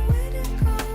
Where to go?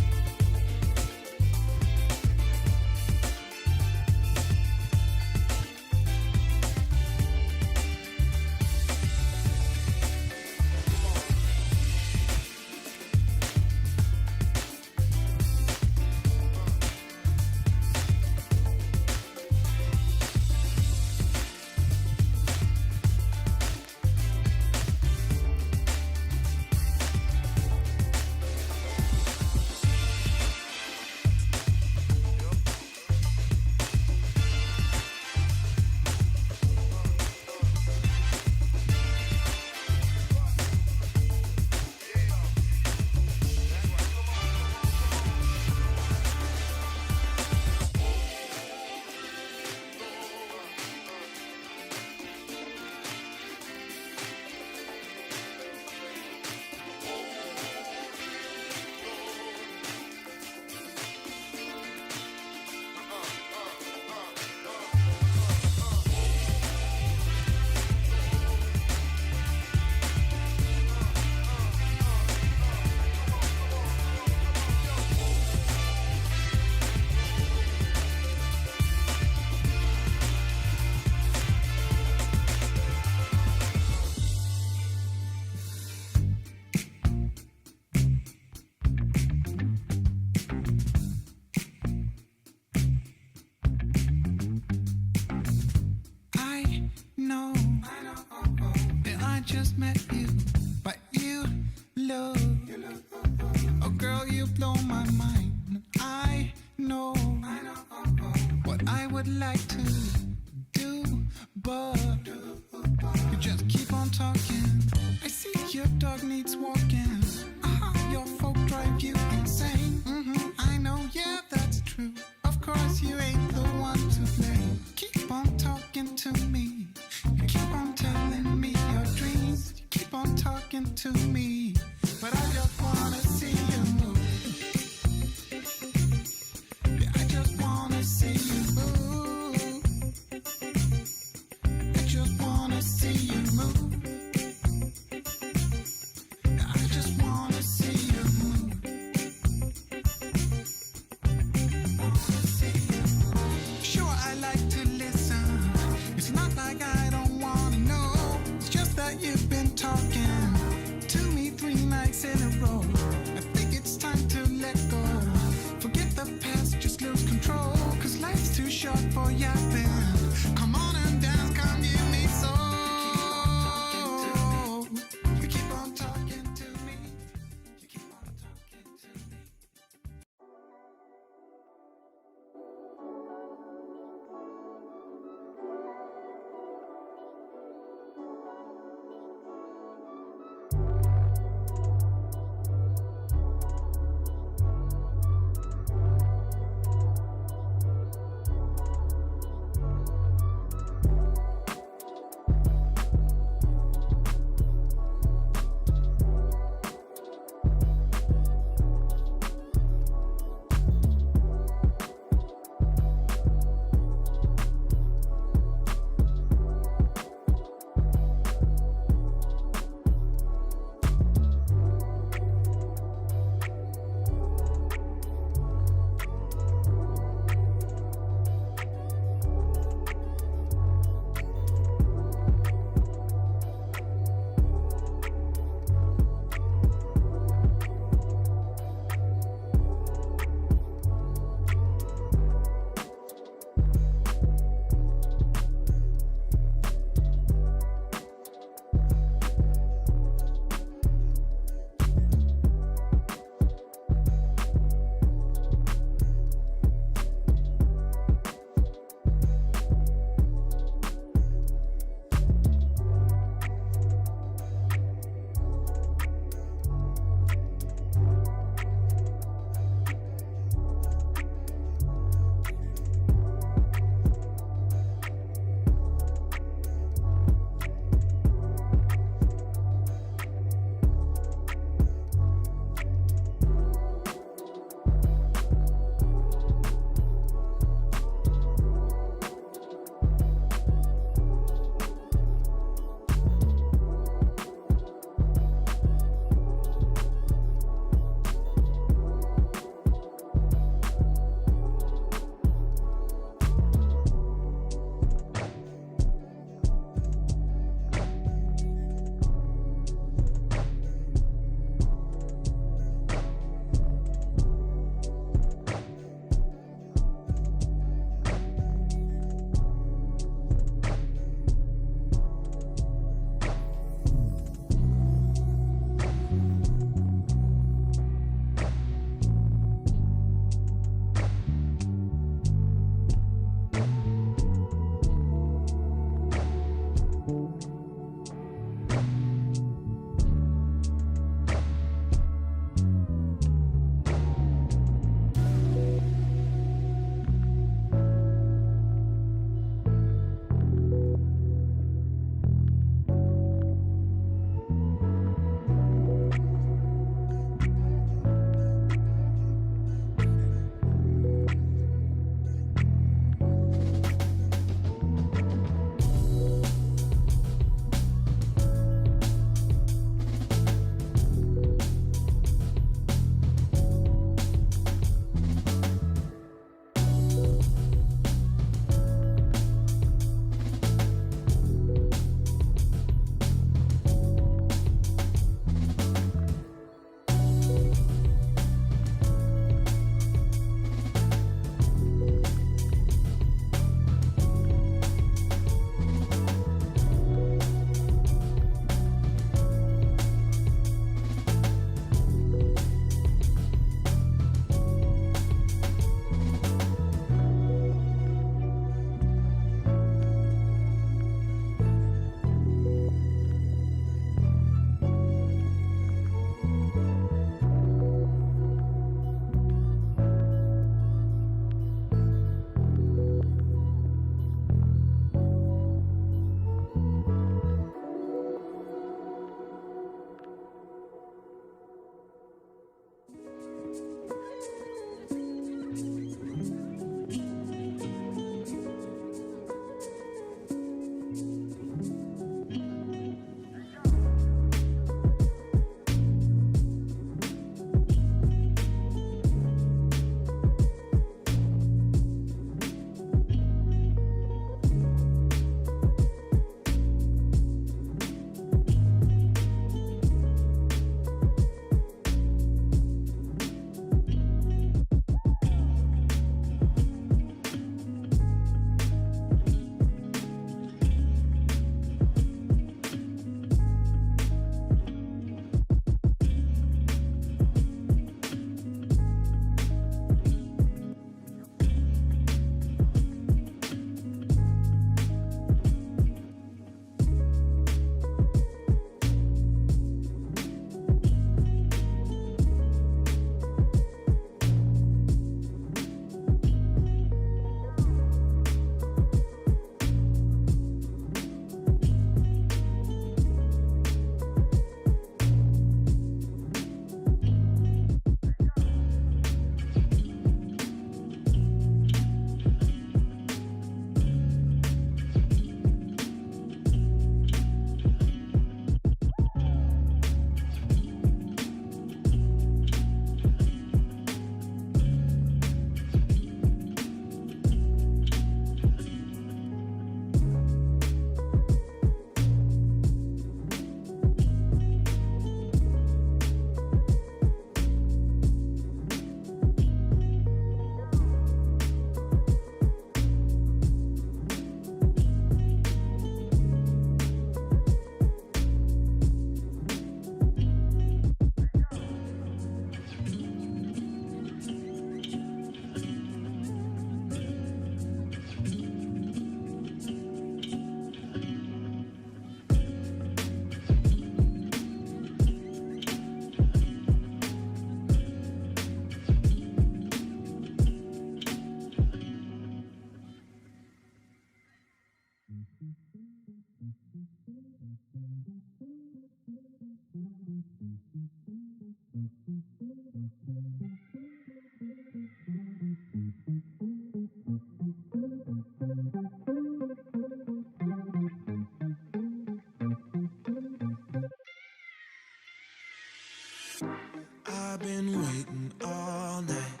I've been waiting all night.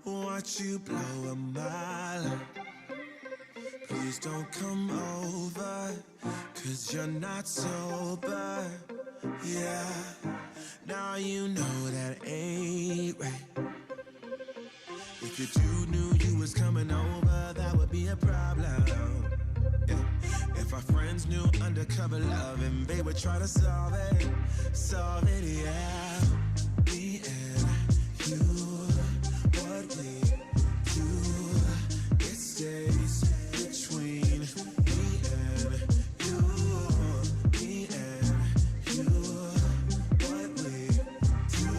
Watch you blow up my life. Please don't come over, 'cause you're not sober. Yeah, now you know that ain't right. If your dude knew you was coming over, that would be a problem. Yeah. If our friends knew undercover love and they would try to solve it, yeah. Me and you, what we do, it stays between me and you. Me and you, what we do,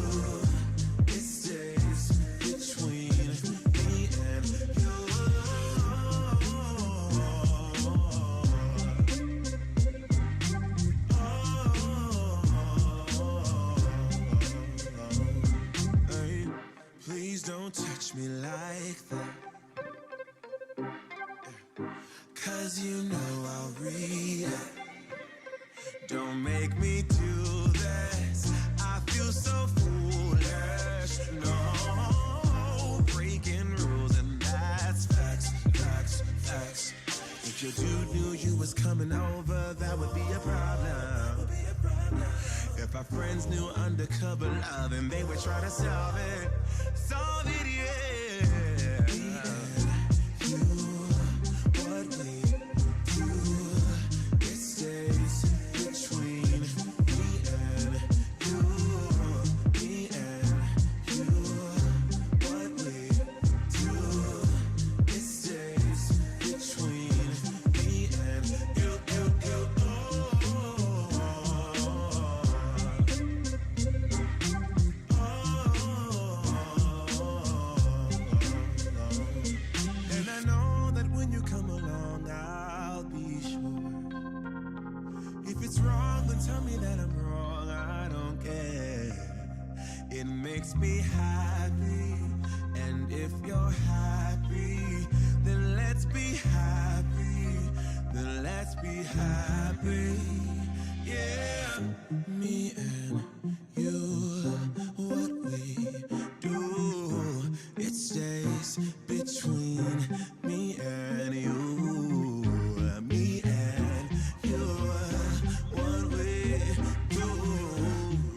it stays between me and you. Please don't touch me like that, 'cause you know I'll read it. Don't make me do this, I feel so foolish. No, breaking rules, and that's facts, facts, facts. If your dude knew you was coming over, that would be a problem. If our friends knew undercover love and they would try to solve it, yeah. Me and you, what we do, it stays between me and you. Me and you, what we do, it stays between me and you, you, you. Tell me that I'm wrong, I don't care. It makes me happy, and if you're happy, then let's be happy. Then let's be happy, yeah. Me and you, what we do, it stays between me and you. Me and you, what we do,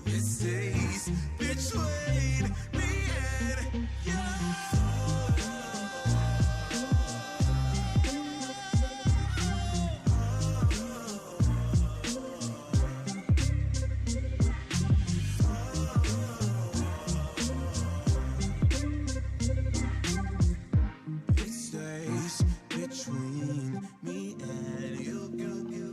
it stays between me and you. It stays between me and you, you, you.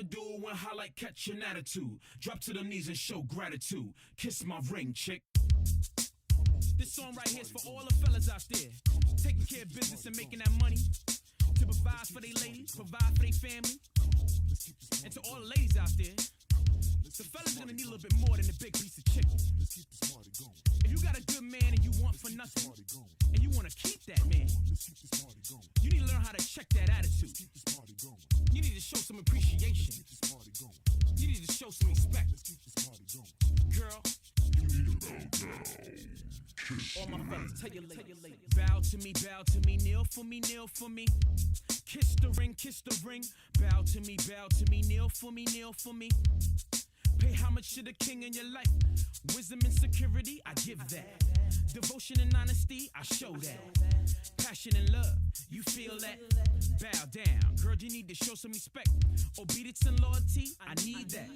gonna do when highlight catch an attitude? Drop to the knees and show gratitude. Kiss my ring, chick. This song right here is for all the fellas out there taking care of business and making that money to provide for their ladies, provide for their family. And to all the ladies out there, the fellas gonna need a little bit more than a big piece of chicken. If you got a good man and you want for nothing, and you wanna keep that man, you need to learn how to check that attitude. You need to show some appreciation. You need to show some respect. Girl, you need to bow down. All my fellas, tell your lady. Bow to me, kneel for me, kneel for me. Kiss the ring, bow to me, kneel for me, kneel for me. Pay homage to the king in your life. Wisdom and security, I give that. Devotion and honesty, I show that. Passion and love, you feel that? Bow down, girl, you need to show some respect. Obedience and loyalty, I need that.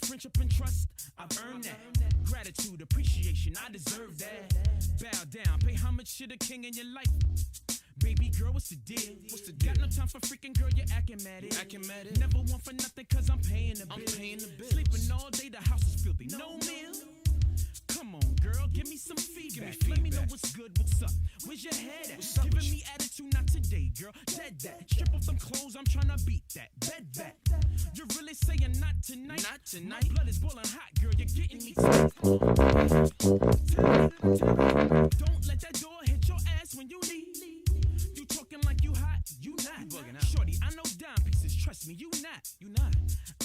Friendship and trust, I've earned that. Gratitude, appreciation, I deserve that. Bow down, pay homage to the king in your life. Baby girl, what's the deal? Got no time for freaking girl, you're acting mad. Never want for nothing cause I'm paying the bill. Sleeping all day, the house is filthy. No meal. Come on, girl, give me some feedback. Let me know what's good, what's up. Where's your head at? Giving me attitude, not today, girl. Dead that. Strip off them clothes, I'm trying to beat that. Bed that. You're really saying not tonight? Not tonight. My blood is boiling hot, girl. You're getting me tight. Don't let that door hit your ass when you leave. You talking like you hot, you not. Shorty, I know dime pieces, trust me, you not.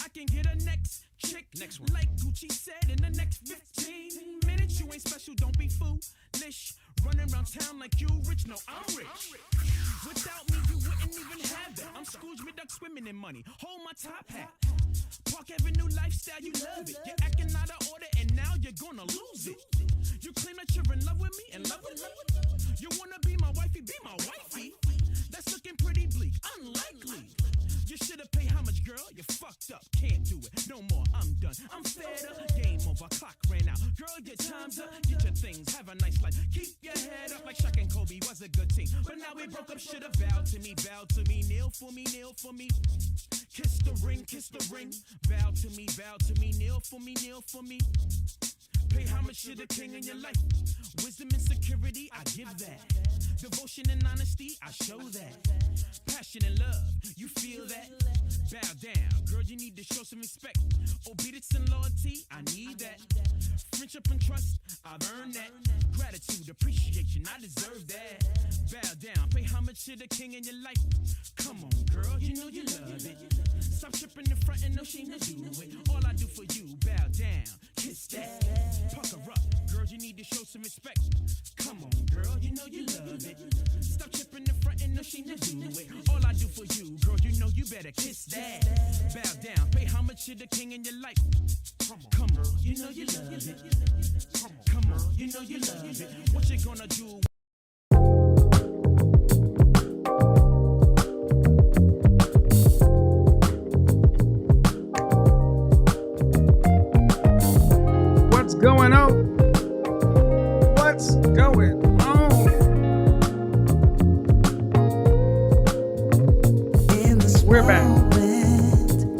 I can get a next chick, next one. Like Gucci said, in the next 15 minutes. You ain't special, don't be foolish. Running around town like you rich, no, I'm rich. Without me, you wouldn't even have that. I'm Scrooge McDuck swimming in money. Hold my top hat. Park Avenue lifestyle, you love it. You're acting out of order and now you're gonna lose it. You claim that you're in love with me, in love with me. You wanna be my wifey, be my wifey. That's looking pretty bleak, unlikely. You should've paid homage, girl, you fucked up. Can't do it, no more, I'm done. I'm fed up, game over, clock ran out. Girl, your time's up, get your things, have a nice life. Keep your head up like Shaq and Kobe was a good team. But now we broke up, should've bowed to me, kneel for me, kneel for me. Kiss the ring, bow to me, kneel for me, kneel for me. Pay homage to the king in your life. Wisdom and security, I give that. Devotion and honesty, I show that. Passion and love, you feel that? Bow down, girl, you need to show some respect. Obedience and loyalty, I need that. Friendship and trust, I've earned that. Gratitude, appreciation, I deserve that. Bow down, pay homage to the king in your life. Come on, girl, you know you love it. Stop tripping in front and no shame to do it. All I do for you, bow down, kiss that. Pucker up, girl, you need to show some respect. Come on, girl, you know you love it. Stop tripping in front and no shame to do it. All I do for you, girl, you know you better kiss that. Bow down, pay homage to the king in your life. Come on, you know you love it. Come on, you know you love it. What you gonna do? What's going on? What's going on? We're back.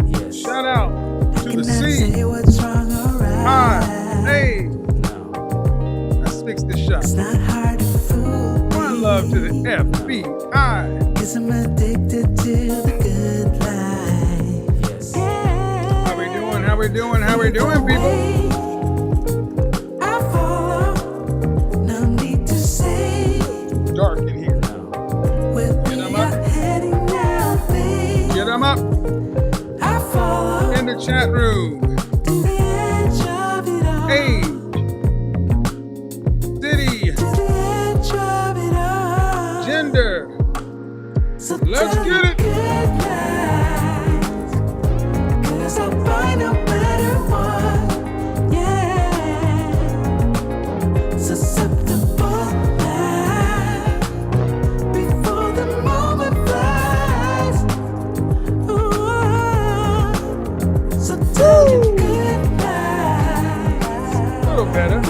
Yes. Shout out to the C. Hey. Let's fix this shot. One love to the FBI. Cause I'm addicted to the good life. Yes. How we doing, people? Dark in here. Get them up. Get them up. In the chat room. Age. City. Gender. Let's get it. Cause I'll find no better one. Yeah. Susceptible. Better.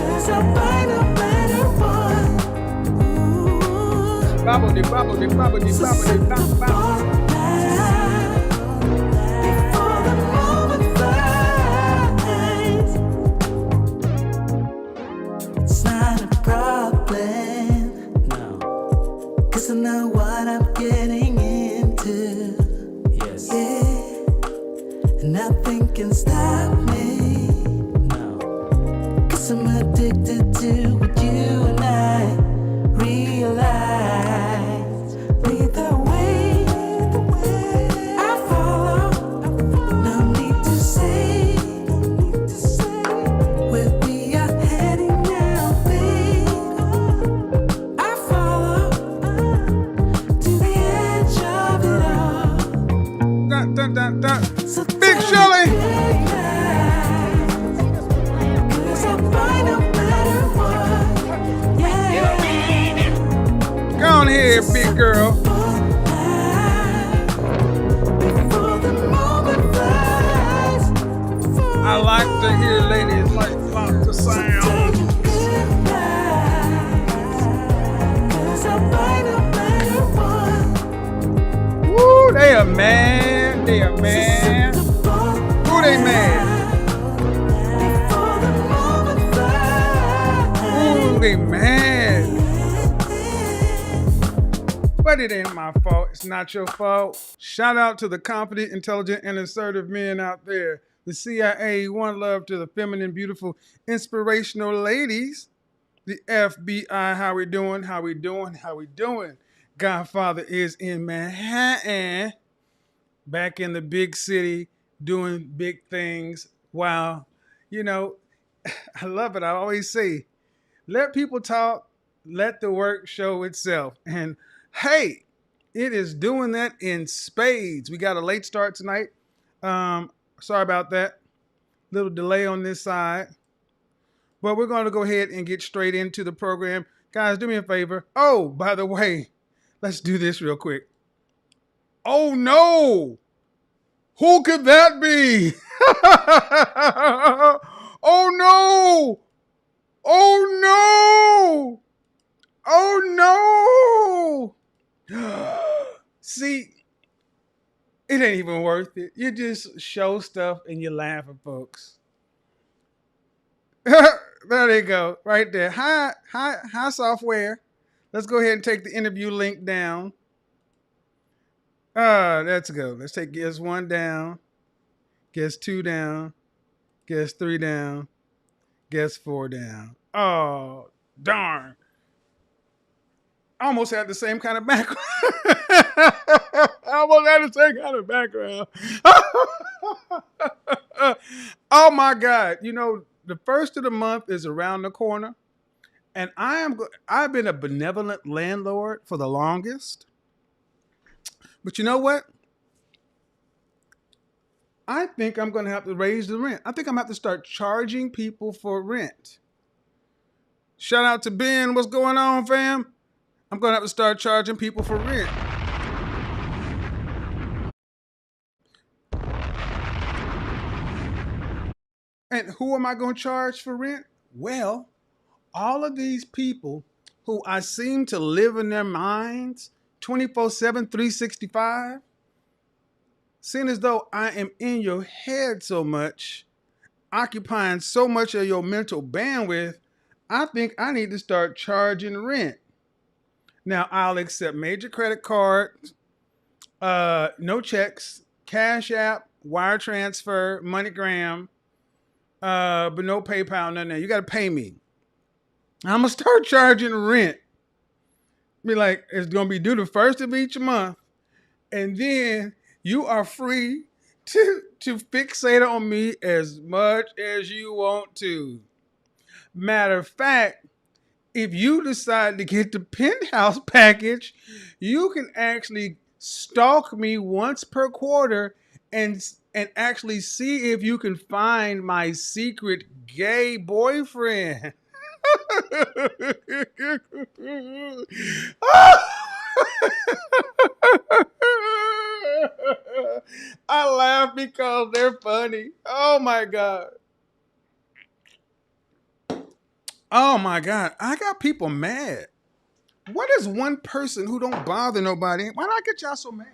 Bobble, bobble, bobble, bobble, bobble. can stop me. Cause I'm addicted to what you and I realize. Lead the way, I follow. No need to say where we are heading now, babe. I follow to the edge of it all. Dun, dun, dun, dun. So Big Shirley. Go on here, big girl. I like to hear ladies like the sound. Woo, they are mad. They are mad. Who they mad? Ooh, they mad. But it ain't my fault. It's not your fault. Shout out to the confident, intelligent, and assertive men out there. The CIA, one love to the feminine, beautiful, inspirational ladies. The FBI, how we doing? How we doing? How we doing? Godfather is in Manhattan, back in the big city, doing big things. Wow. You know, I love it. I always say, let people talk, let the work show itself. And hey, it is doing that in spades. We got a late start tonight. Sorry about that. Little delay on this side. But we're going to go ahead and get straight into the program. Guys, do me a favor. Oh, by the way, let's do this real quick. Oh, no. Who could that be? Oh, no. Oh, no. Oh, no. See, it ain't even worth it. You just show stuff and you laugh at folks. There they go, right there. Hi, software. Let's go ahead and take the interview link down. Let's go. Let's take guest 1 down, guest 2 down, guest 3 down, guest 4 down. Oh, darn. I almost had the same kind of background. Oh my God. You know, the first of the month is around the corner. And I've been a benevolent landlord for the longest. But you know what? I think I'm going to have to raise the rent. I think I'm going to have to start charging people for rent. Shout out to Ben. What's going on, fam? I'm going to have to start charging people for rent. And who am I going to charge for rent? Well, all of these people who I seem to live in their minds 24/7, 365, seeing as though I am in your head so much, occupying so much of your mental bandwidth, I think I need to start charging rent. Now, I'll accept major credit cards, no checks, Cash App, wire transfer, MoneyGram, but no PayPal, none of that. You got to pay me. I'm going to start charging rent. Be like, it's going to be due the first of each month. And then you are free to fixate on me as much as you want to. Matter of fact, if you decide to get the penthouse package, you can actually stalk me once per quarter and actually see if you can find my secret gay boyfriend. I laugh because they're funny. Oh my God. Oh my God. I got people mad. What is one person who don't bother nobody? Why do I get y'all so mad?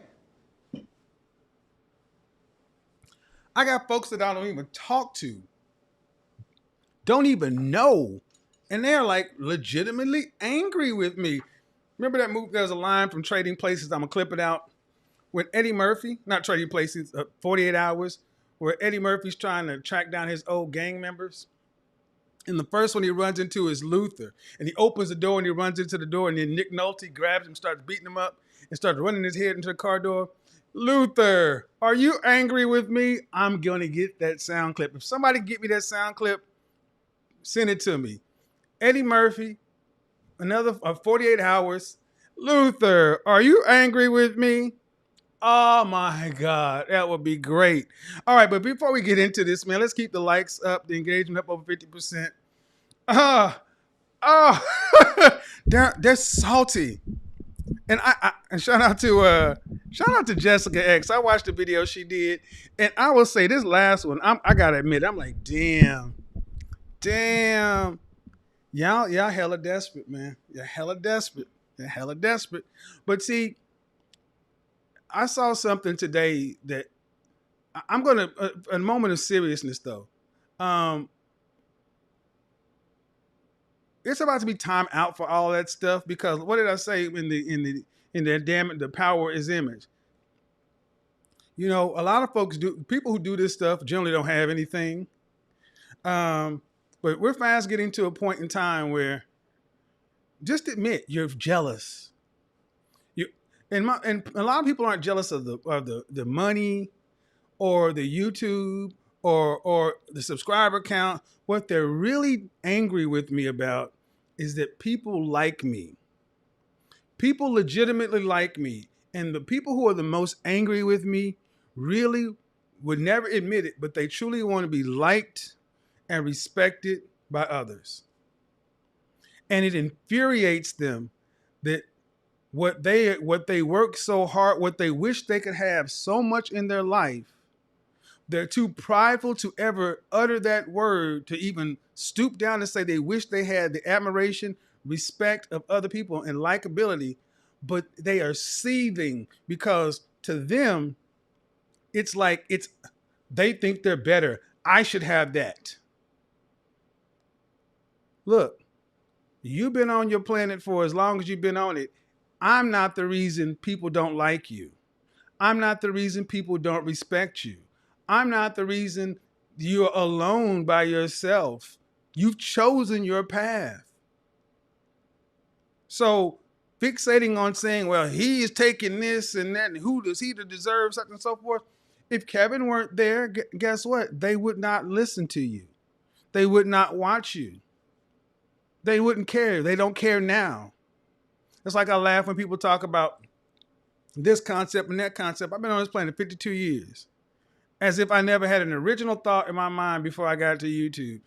I got folks that I don't even talk to, don't even know, and they're like legitimately angry with me. Remember that movie? There's a line from Trading Places. I'm going to clip it out with Eddie Murphy, not Trading Places, 48 Hours, where Eddie Murphy's trying to track down his old gang members. And the first one he runs into is Luther. And he opens the door and he runs into the door. And then Nick Nolte grabs him, starts beating him up, and starts running his head into the car door. Luther, are you angry with me? I'm going to get that sound clip. If somebody get me that sound clip, send it to me. Eddie Murphy, another 48 hours. Luther, are you angry with me? Oh my God, that would be great. All right, but before we get into this, man, let's keep the likes up, the engagement up over 50%. They're salty. And and shout out to Jessica X. I watched the video she did, and I will say this last one, I gotta admit, I'm like, damn. Y'all hella desperate, man. You're hella desperate. But see, I saw something today that I'm gonna a moment of seriousness though. It's about to be time out for all that stuff, because what did I say in the damn it, the power is image? You know, a lot of people who do this stuff generally don't have anything. But we're fast getting to a point in time where just admit you're jealous. And a lot of people aren't jealous of the money or the YouTube or the subscriber count. What they're really angry with me about is that people like me. People legitimately like me. And the people who are the most angry with me really would never admit it, but they truly want to be liked and respected by others. And it infuriates them that what they work so hard, what they wish they could have so much in their life, they're too prideful to ever utter that word, to even stoop down and say they wish they had the admiration, respect of other people and likability, but they are seething because to them, it's like they think they're better. I should have that. Look, you've been on your planet for as long as you've been on it. I'm not the reason people don't like you. I'm not the reason people don't respect you. I'm not the reason you're alone by yourself. You've chosen your path. So fixating on saying, well, he is taking this and that, and who does he to deserve such and so forth? If Kevin weren't there, guess what? They would not listen to you. They would not watch you. They wouldn't care. They don't care now. It's like I laugh when people talk about this concept and that concept. I've been on this planet 52 years. As if I never had an original thought in my mind before I got to YouTube.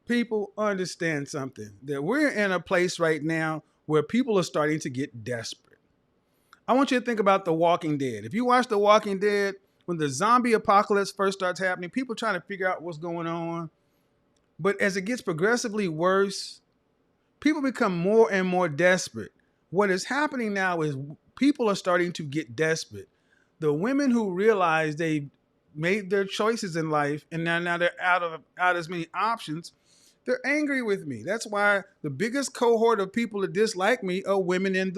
People understand something, that we're in a place right now where people are starting to get desperate. I want you to think about The Walking Dead. If you watch The Walking Dead, when the zombie apocalypse first starts happening, people trying to figure out what's going on. But as it gets progressively worse, people become more and more desperate. What is happening now is people are starting to get desperate. The women who realize they've made their choices in life and now they're out as many options, they're angry with me. That's why the biggest cohort of people that dislike me are women in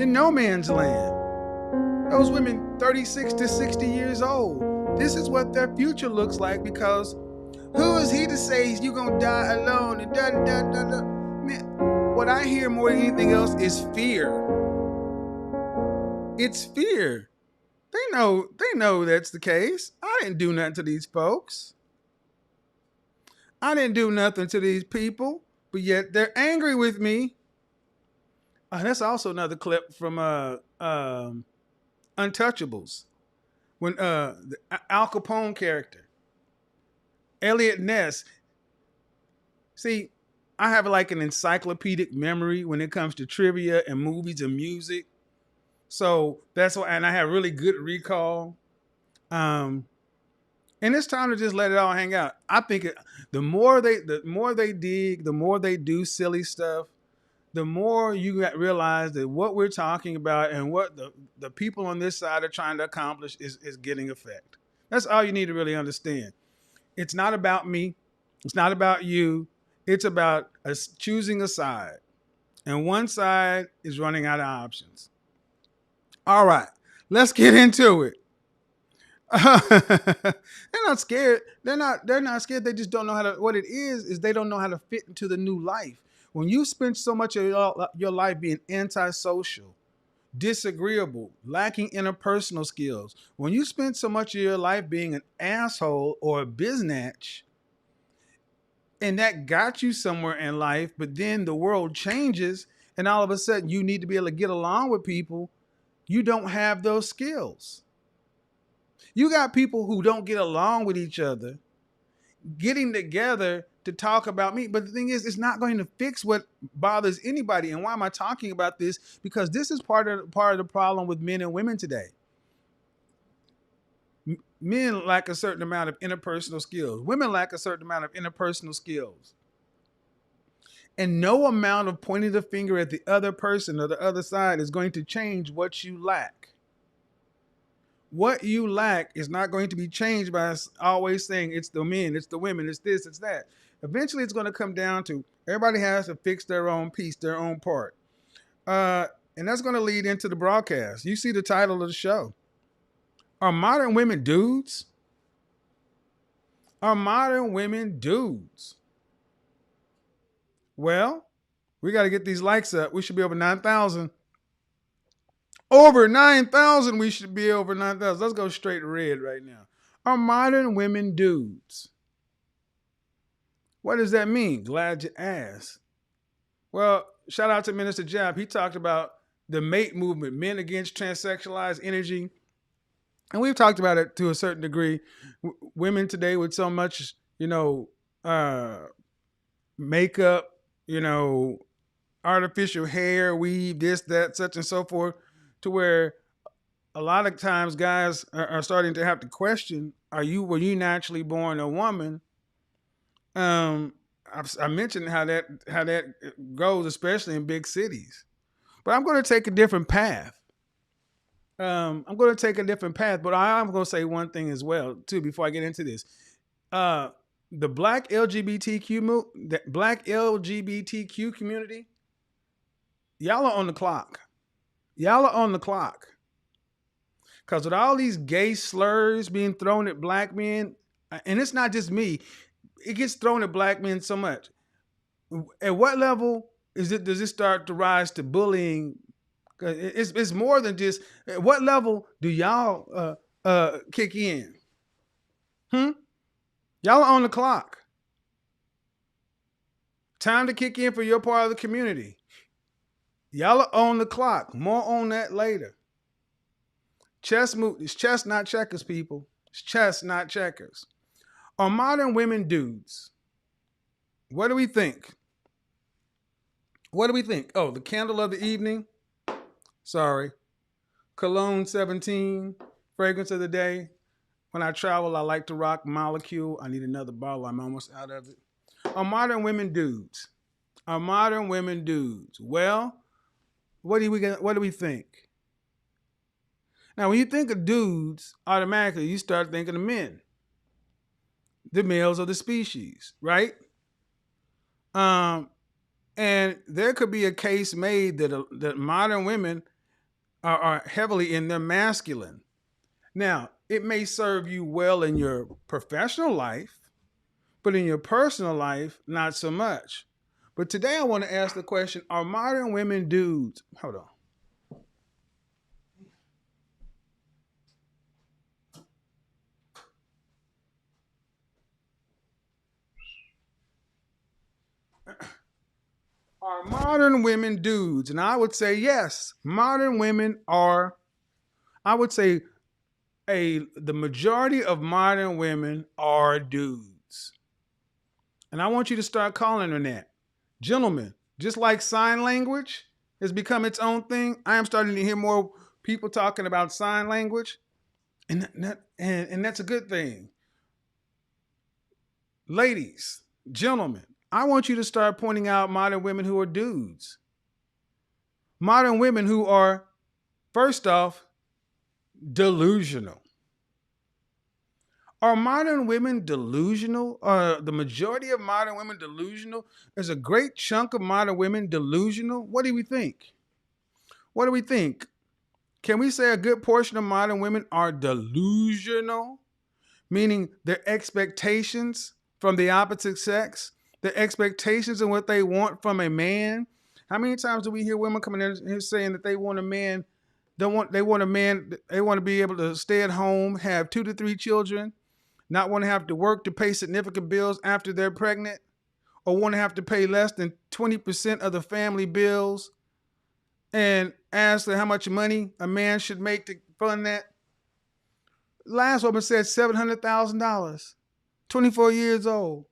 no man's land. Those women 36 to 60 years old. This is what their future looks like, because who is he to say you're going to die alone? And Man, what I hear more than anything else is fear. It's fear. They know that's the case. I didn't do nothing to these folks. I didn't do nothing to these people, but yet they're angry with me. That's also another clip from Untouchables, when the Al Capone character, Elliot Ness. See, I have like an encyclopedic memory when it comes to trivia and movies and music. So that's why, and I have really good recall. And it's time to just let it all hang out. I think the more they dig, the more they do silly stuff, the more you realize that what we're talking about and what the people on this side are trying to accomplish is getting effect. That's all you need to really understand. It's not about me. It's not about you. It's about us choosing a side. And one side is running out of options. All right. Let's get into it. They're not scared. They're not scared. They just don't know how to. What it is they don't know how to fit into the new life. When you spend so much of your life being antisocial, disagreeable, lacking interpersonal skills, when you spend so much of your life being an asshole or a biznatch, and that got you somewhere in life, but then the world changes, and all of a sudden you need to be able to get along with people, you don't have those skills. You got people who don't get along with each other getting together to talk about me. But the thing is, it's not going to fix what bothers anybody. And why am I talking about this? Because this is part of the problem with men and women today. Men lack a certain amount of interpersonal skills. Women lack a certain amount of interpersonal skills. And no amount of pointing the finger at the other person or the other side is going to change what you lack. What you lack is not going to be changed by always saying it's the men, it's the women, it's this, it's that. Eventually, it's going to come down to everybody has to fix their own piece, their own part. And that's going to lead into the broadcast. You see the title of the show. Are modern women dudes? Are modern women dudes? Well, we got to get these likes up. We should be over 9,000. Over 9,000. We should be over 9,000. Let's go straight red right now. Are modern women dudes? What does that mean? Glad you asked. Well, shout out to Minister Jab. He talked about the mate movement, men against transsexualized energy. And we've talked about it to a certain degree. Women today with so much, makeup, artificial hair, weave, this, that, such and so forth, to where a lot of times guys are starting to have to question, were you naturally born a woman? I mentioned how that goes, especially in big cities. But I'm going to take a different path. But I'm going to say one thing as well, too, before I get into this. The Black LGBTQ community, y'all are on the clock. Because with all these gay slurs being thrown at black men, and it's not just me, it gets thrown at black men so much. At what level does it start to rise to bullying? It's more than just, at what level do y'all kick in? Y'all are on the clock. Time to kick in for your part of the community. Y'all are on the clock. More on that later. It's chess, not checkers, people. It's chess, not checkers. Are modern women dudes? What do we think? Oh, the candle of the evening. Sorry. Cologne 17. Fragrance of the day. When I travel, I like to rock Molecule. I need another bottle. I'm almost out of it. Are modern women dudes? Well, what do we think? Now, when you think of dudes, automatically you start thinking of men. The males of the species, right? And there could be a case made that modern women are heavily in their masculine. Now, it may serve you well in your professional life, but in your personal life, not so much. But today I want to ask the question, are modern women dudes? Hold on. Are modern women dudes? And I would say yes. Modern women are, I would say the majority of modern women are dudes. And I want you to start calling them that. Gentlemen, just like sign language has become its own thing, I am starting to hear more people talking about sign language. And that's a good thing. Ladies, gentlemen, I want you to start pointing out modern women who are dudes. Modern women who are, first off, delusional. Are modern women delusional? Are the majority of modern women delusional? There's a great chunk of modern women delusional. What do we think? Can we say a good portion of modern women are delusional? Meaning their expectations from the opposite sex, their expectations and what they want from a man. How many times do we hear women coming in here saying that they want a man, they want to be able to stay at home, have 2 to 3 children, not want to have to work to pay significant bills after they're pregnant, or want to have to pay less than 20% of the family bills, and ask how much money a man should make to fund that? Last woman said $700,000, 24 years old.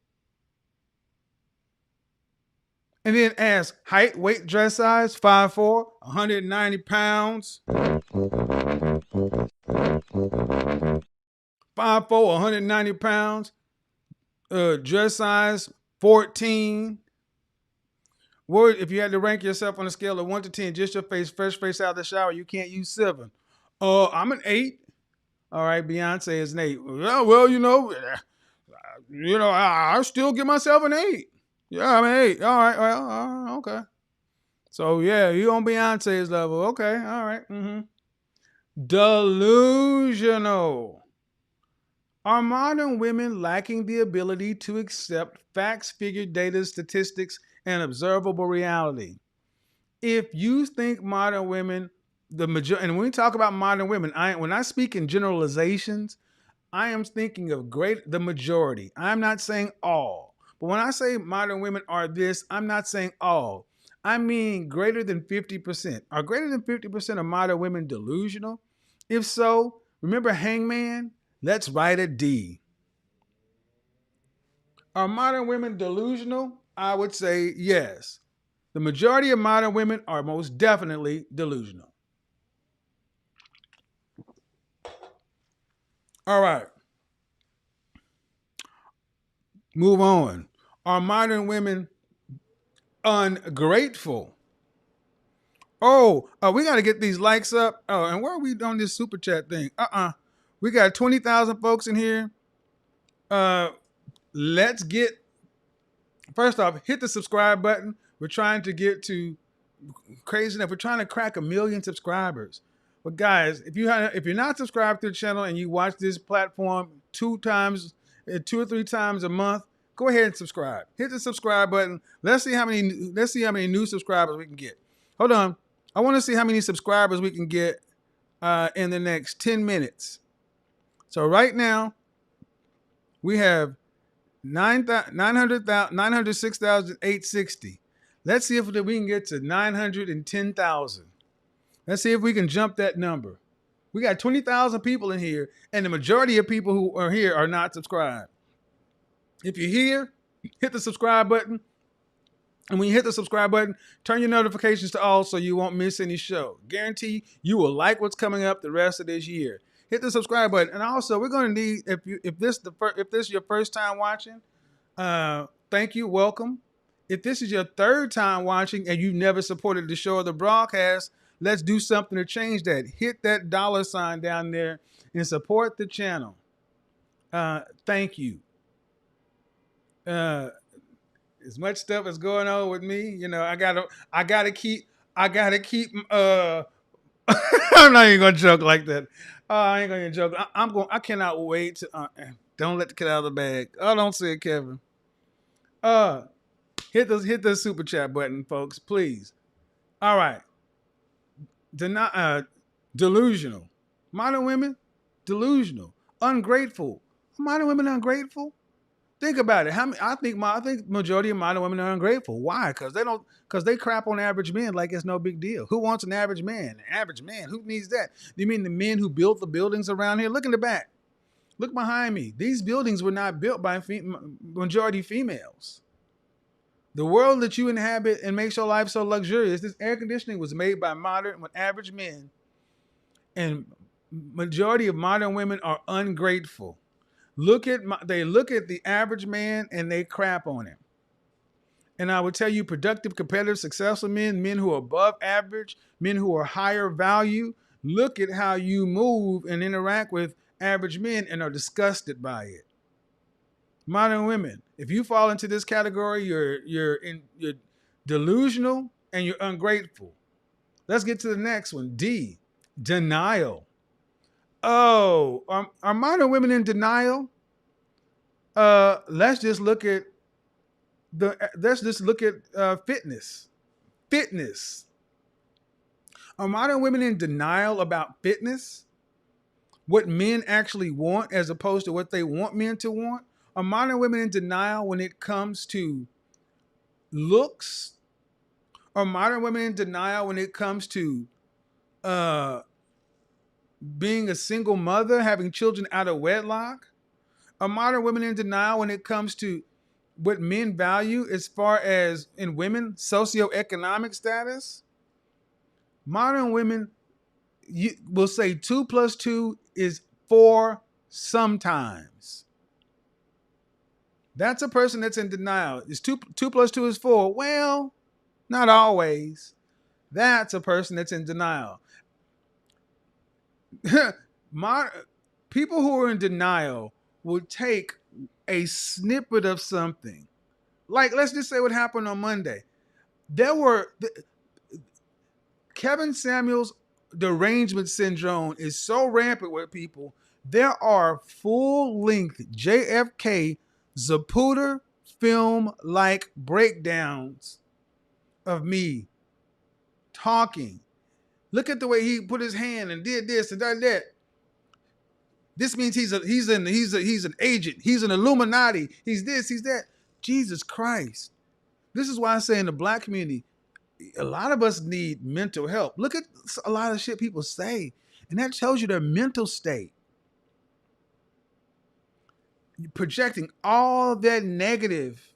And then ask height, weight, dress size, 5'4", 190 pounds. 5'4", 190 pounds. Dress size, 14. What if you had to rank yourself on a scale of 1 to 10, just your face, fresh face out of the shower, you can't use 7. I'm an 8. All right, Beyonce is an 8. Well, I still give myself an 8. Yeah, I'm an 8. All right, well, okay. So, yeah, you on Beyonce's level. Okay, all right. Delusional. Are modern women lacking the ability to accept facts, figure, data, statistics, and observable reality? If you think modern women, and when we talk about modern women, when I speak in generalizations, I am thinking of the majority. I'm not saying all. But when I say modern women are this, I'm not saying all. I mean greater than 50%. Are greater than 50% of modern women delusional? If so, remember Hangman? Let's write a D. Are modern women delusional? I would say yes. The majority of modern women are most definitely delusional. All right. Move on. Are modern women ungrateful? We got to get these likes up. And where are we on this super chat thing? We got 20,000 folks in here. Let's get, first off, hit the subscribe button. We're trying to get to crazy enough. We're trying to crack 1 million subscribers. But guys, if you're not subscribed to the channel and you watch this platform 2 or 3 times a month, go ahead and subscribe. Hit the subscribe button. Let's see how many new subscribers we can get. Hold on. I want to see how many subscribers we can get in the next 10 minutes. So right now, we have 906,860. Let's see if we can get to 910,000. Let's see if we can jump that number. We got 20,000 people in here, and the majority of people who are here are not subscribed. If you're here, hit the subscribe button. And when you hit the subscribe button, turn your notifications to all so you won't miss any show. Guarantee you will like what's coming up the rest of this year. Hit the subscribe button. And also, we're going to need, if this is your first time watching, thank you, welcome. If this is your third time watching and you've never supported the show or the broadcast, let's do something to change that. Hit that $sign down there and support the channel. Thank you. As much stuff is going on with me, I gotta keep I'm not even gonna joke like that. I ain't gonna joke. I cannot wait to don't let the cat out of the bag. Don't say it, Kevin. Hit the super chat button, folks, please. All right. Delusional. Modern women, delusional. Ungrateful. Modern women ungrateful? Think about it. I think majority of modern women are ungrateful. Why? Because they crap on average men like it's no big deal. Who wants an average man? An average man. Who needs that? You mean the men who built the buildings around here? Look in the back. Look behind me. These buildings were not built by majority females. The world that you inhabit and makes your life so luxurious, this air conditioning was made by average men. And majority of modern women are ungrateful. They look at the average man and they crap on him. And I would tell you, productive, competitive, successful men who are above average, men who are higher value, look at how you move and interact with average men and are disgusted by it. Modern women, if you fall into this category, you're delusional and you're ungrateful. Let's get to the next one. D. Denial. Oh, are modern women in denial? Let's just look at fitness. Fitness. Are modern women in denial about fitness? What men actually want as opposed to what they want men to want? Are modern women in denial when it comes to looks? Are modern women in denial when it comes to uh, being a single mother, having children out of wedlock? Are modern women in denial when it comes to what men value as far as in women socioeconomic status? Modern women will say 2 plus 2 is 4 sometimes. That's a person that's in denial. Is 2 plus 2 is 4? Well, not always. That's a person that's in denial. People who are in denial will take a snippet of something. Like, let's just say what happened on Monday. Kevin Samuels' derangement syndrome is so rampant with people. There are full-length JFK Zapruder film-like breakdowns of me talking. Look at the way he put his hand and did this and done that. This means he's an agent. He's an Illuminati. He's this. He's that. Jesus Christ! This is why I say in the black community, a lot of us need mental help. Look at a lot of shit people say, and that tells you their mental state. You're projecting all that negative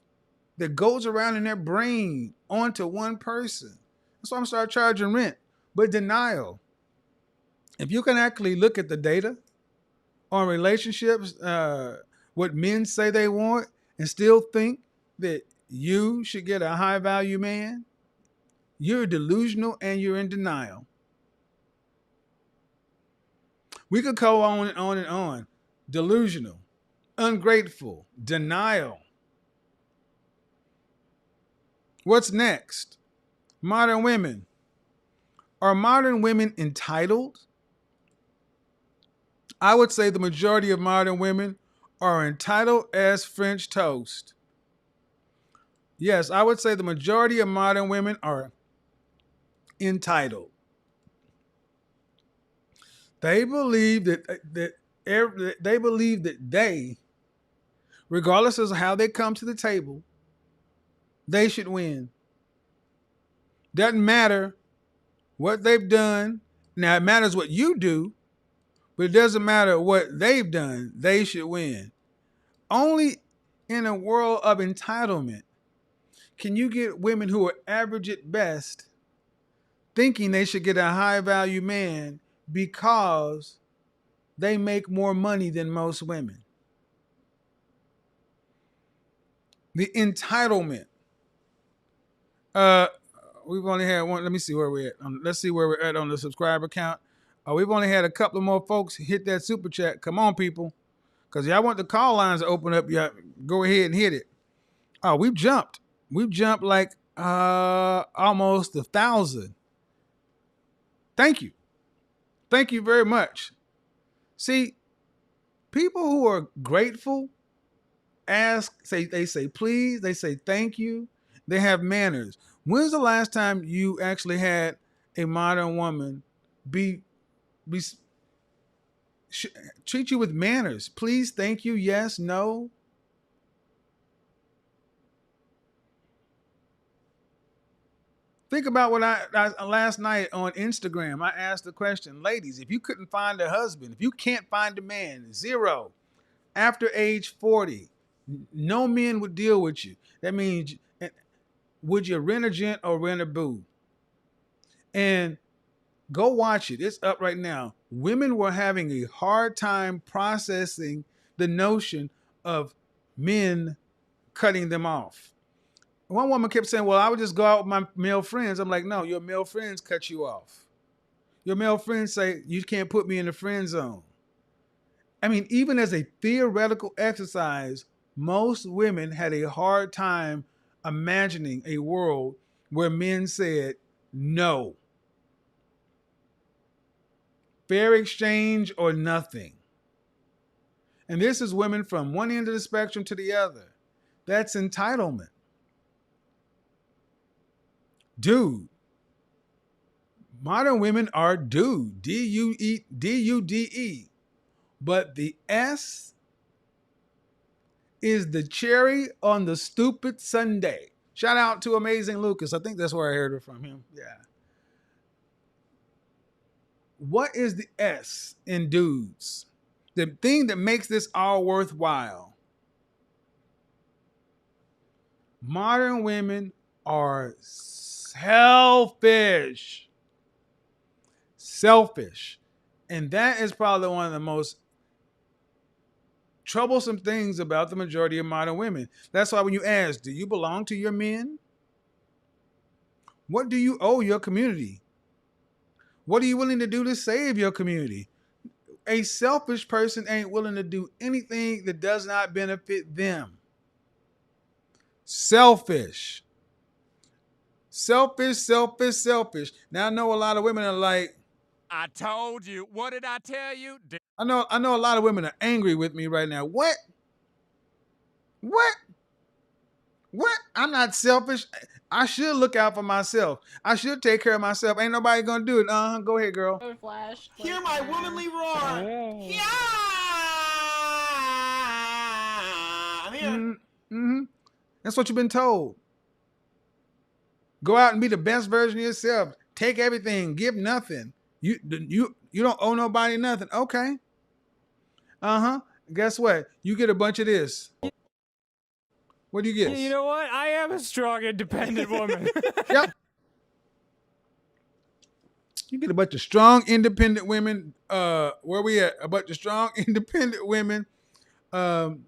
that goes around in their brain onto one person. That's why I'm starting charging rent. But denial. If you can actually look at the data on relationships, what men say they want, and still think that you should get a high value man, you're delusional and you're in denial. We could go on and on and on. Delusional, ungrateful, denial. What's next? Modern women. Are modern women entitled? I would say the majority of modern women are entitled as French toast. Yes, I would say the majority of modern women are entitled. They believe that they, regardless of how they come to the table, they should win. Doesn't matter what they've done. Now, it matters what you do, but it doesn't matter what they've done. They should win. Only in a world of entitlement can you get women who are average at best thinking they should get a high value man because they make more money than most women. The entitlement. We've only had one. Let me see where we're at. Let's see where we're at on the subscriber count. We've only had a couple of more folks hit that super chat. Come on, people. Because y'all want the call lines to open up. Y'all go ahead and hit it. We've jumped. We've jumped like almost 1,000. Thank you. Thank you very much. See, people who are grateful they say please, they say thank you, they have manners. When's the last time you actually had a modern woman treat you with manners? Please, thank you, yes, no. Think about what I last night on Instagram. I asked the question, ladies, if you couldn't find a husband, if you can't find a man, 0, after age 40, no men would deal with you. That means, would you rent a gent or rent a boo? And go watch it. It's up right now. Women were having a hard time processing the notion of men cutting them off. One woman kept saying, well, I would just go out with my male friends. I'm like, no, your male friends cut you off. Your male friends say, you can't put me in the friend zone. I mean, even as a theoretical exercise, most women had a hard time imagining a world where men said no. fair exchange or nothing. And this is women from one end of the spectrum to the other. That's entitlement. Dude. Modern women are dude. D-U-D-E. But the S is the cherry on the stupid sundae. Shout out to Amazing Lucas. I think that's where I heard it from him. Yeah. What is the S in dudes? The thing that makes this all worthwhile. Modern women are selfish. Selfish. And that is probably one of the most troublesome things about the majority of modern women. That's why when you ask, do you belong to your men? What do you owe your community? What are you willing to do to save your community? A selfish person ain't willing to do anything that does not benefit them. Selfish. Selfish, selfish, selfish. Now I know a lot of women are like, I told you. What did I tell you? I know a lot of women are angry with me right now. What? I'm not selfish. I should look out for myself. I should take care of myself. Ain't nobody gonna do it. Go ahead, girl. Flash. Hear my womanly roar. Yeah. I'm here. Mm-hmm. That's what you've been told. Go out and be the best version of yourself. Take everything. Give nothing. You don't owe nobody nothing. Okay. Guess what? You get a bunch of this. What do you get? You know what? I am a strong, independent woman. Yep. You get a bunch of strong, independent women. Where we at? A bunch of strong, independent women. That's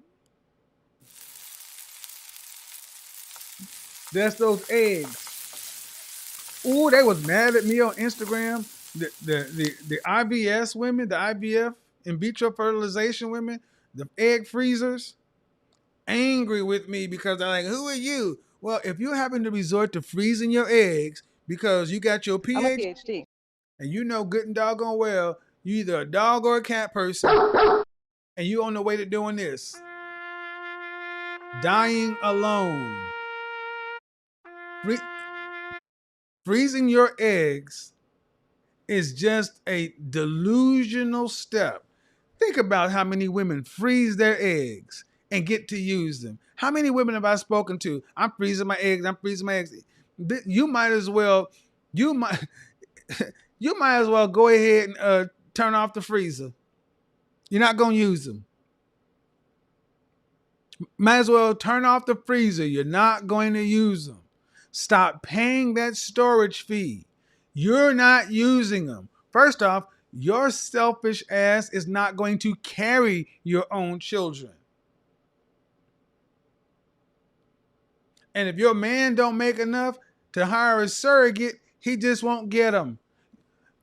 those eggs. Ooh, they was mad at me on Instagram. The IVS women, the IVF, in vitro fertilization women, the egg freezers, angry with me because they're like, who are you? Well, if you happen to resort to freezing your eggs because you got your I'm a PhD PhD. and you know good and doggone well you either a dog or a cat person and you on the way to doing this. Dying alone. Freezing your eggs is just a delusional step. Think about how many women freeze their eggs and get to use them. How many women have I spoken to? I'm freezing my eggs. You might as well go ahead and turn off the freezer. You're not going to use them. Might as well turn off the freezer. You're not going to use them. Stop paying that storage fee. You're not using them. First off, your selfish ass is not going to carry your own children. And if your man don't make enough to hire a surrogate, he just won't get them.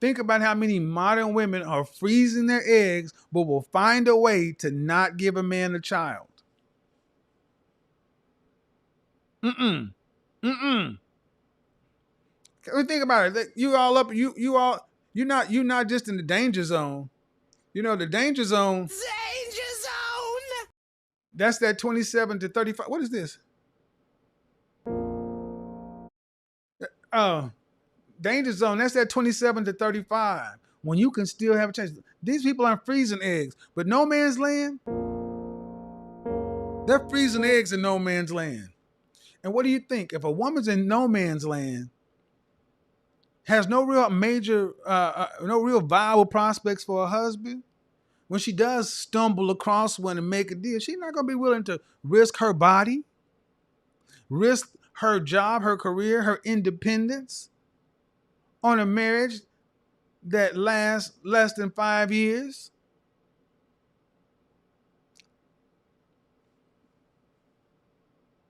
Think about how many modern women are freezing their eggs, but will find a way to not give a man a child. Think about it. You're not just in the danger zone. You know, the danger zone. Danger zone. That's that 27 to 35. What is this? Danger zone. That's that 27 to 35. When you can still have a chance. These people aren't freezing eggs, but no man's land. They're freezing eggs in no man's land. And what do you think? If a woman's in no man's land, has no real viable prospects for a husband, when she does stumble across one and make a deal, she's not going to be willing to risk her body, risk her job, her career, her independence on a marriage that lasts less than 5 years.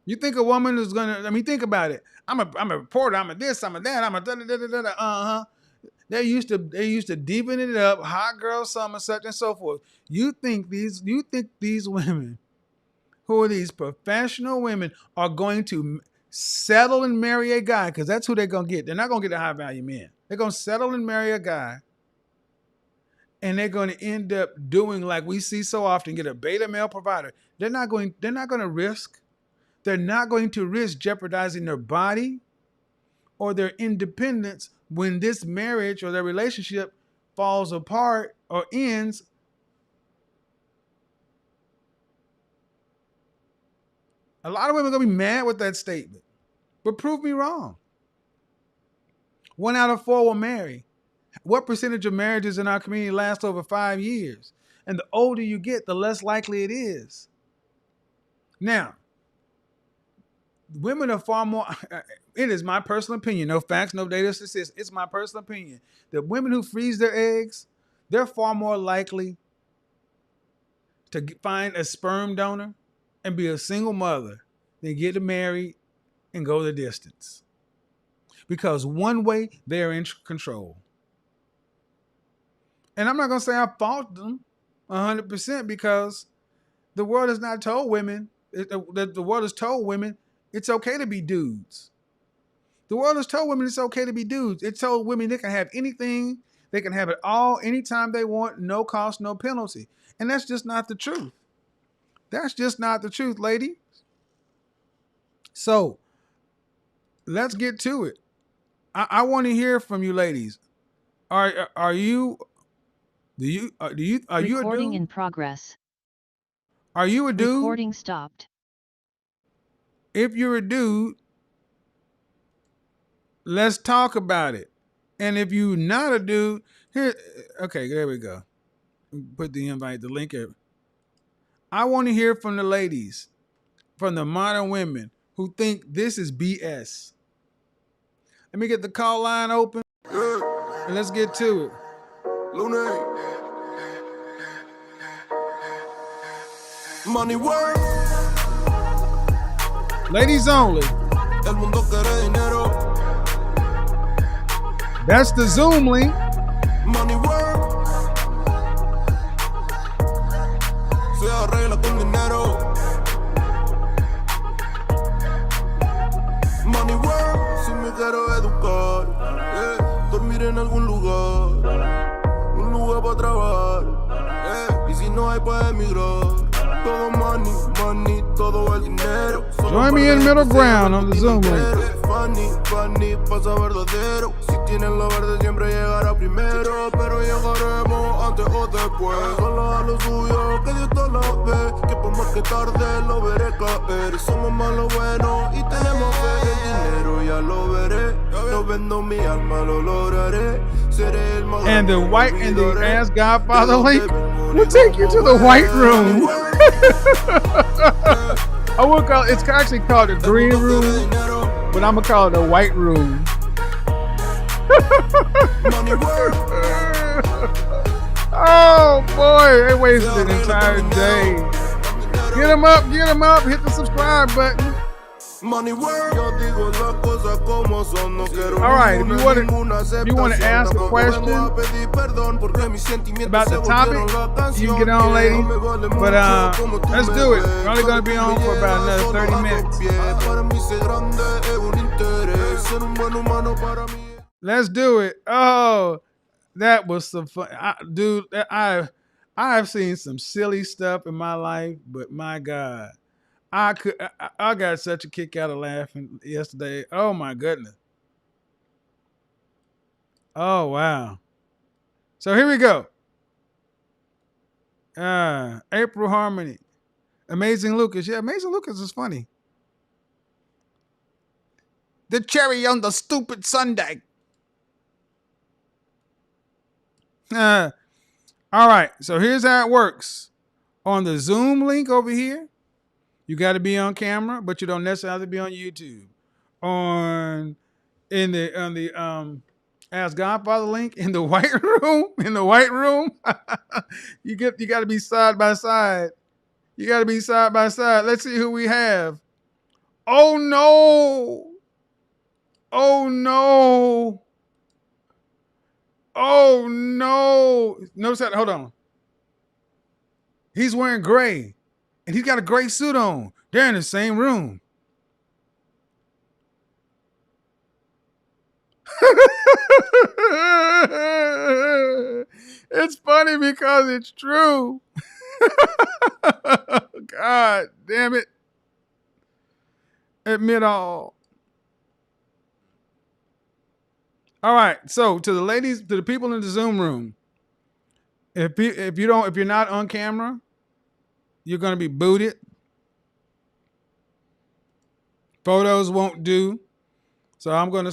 You think a woman is gonna? Think about it. I'm a reporter. I'm a this. I'm a that. I'm a da da da da da. They used to deepen it up. Hot girl summer, such and so forth. You think these women, who are these professional women, are going to settle and marry a guy? Because that's who they're gonna get. They're not gonna get a high value man. They're gonna settle and marry a guy and they're going to end up doing like we see so often, get a beta male provider. They're not going to risk. They're not going to risk jeopardizing their body or their independence when this marriage or their relationship falls apart or ends. A lot of women are going to be mad with that statement, but prove me wrong. 1 out of 4 will marry. What percentage of marriages in our community last over 5 years? And the older you get, the less likely it is. Now, women are far more, it is my personal opinion, no facts, no data, statistics, it's my personal opinion, that women who freeze their eggs, they're far more likely to find a sperm donor and be a single mother than get married and go the distance. Because one way, they're in control. And I'm not going to say I fault them 100% because the world has not told women, the world has told women it's okay to be dudes. The world has told women it's okay to be dudes. It told women they can have anything, they can have it all anytime they want, no cost, no penalty. And that's just not the truth. That's just not the truth, lady. So let's get to it. I want to hear from you, ladies. Are you a Recording dude? in progress. Are you a dude? Recording stopped. If you're a dude, let's talk about it. And if you're not a dude, here, okay, there we go. Put the invite, the link here. I want to hear from the ladies, from the modern women who think this is BS. Let me get the call line open and let's get to it. Money work. Ladies only. El mundo quiere dinero. That's the Zoom link. Money work. Se arregla con dinero. Money work. Si me quiero educar, dormir en algún lugar, un lugar para trabajar, y si no hay para emigrar. Todo money, money, todo el dinero. Join me in middle ground on the Zoom link. Funny, funny, pasa verdadero. Si tienen lo verde siempre llegará primero, pero llegaremos antes o después. Solo a lo suyo, que Dios te lo ve, que por más que tarde lo veré caer. Somos malos buenos y tenemos fe. El dinero ya lo veré. No vendo mi alma, lo lograré. Seré el más And the white and the Ask Godfather link will take you to the white room. I will call it's actually called the green room, but I'm gonna call it the white room. Oh boy, they wasted an entire day. Get them up, hit the subscribe button. Money work. Yo digo las cosas como son. No quiero All right, if you want to aceptación. ask a Tampoco question vengo a pedir perdón porque mis sentimientos about the se volvieron topic, la canción. you can get on, lady. No me vale But mucho como tú let's me do it. ves. We're only gonna be on for about another Solo 30 hago minutes. pie. Para mí ser grande es un interés. Ser un buen humano para mí. Let's do it. Oh, that was some fun, dude. I've seen some silly stuff in my life, but my God, I got such a kick out of laughing yesterday. Oh my goodness. Oh wow. So here we go. April Harmony, Amazing Lucas. Yeah, Amazing Lucas is funny. The cherry on the stupid sundae. All right, so here's how it works. On the Zoom link over here, you got to be on camera, but you don't necessarily have to be on YouTube. On the Ask Godfather link in the white room, you got to be side by side. You got to be side by side. Let's see who we have. Oh no! Oh no! Oh no! Notice that. Hold on. He's wearing gray, and he's got a gray suit on. They're in the same room. It's funny because it's true. God damn it. Admit all. All right. So to the ladies, to the people in the Zoom room, if you're not on camera, you're gonna be booted. Photos won't do. So I'm gonna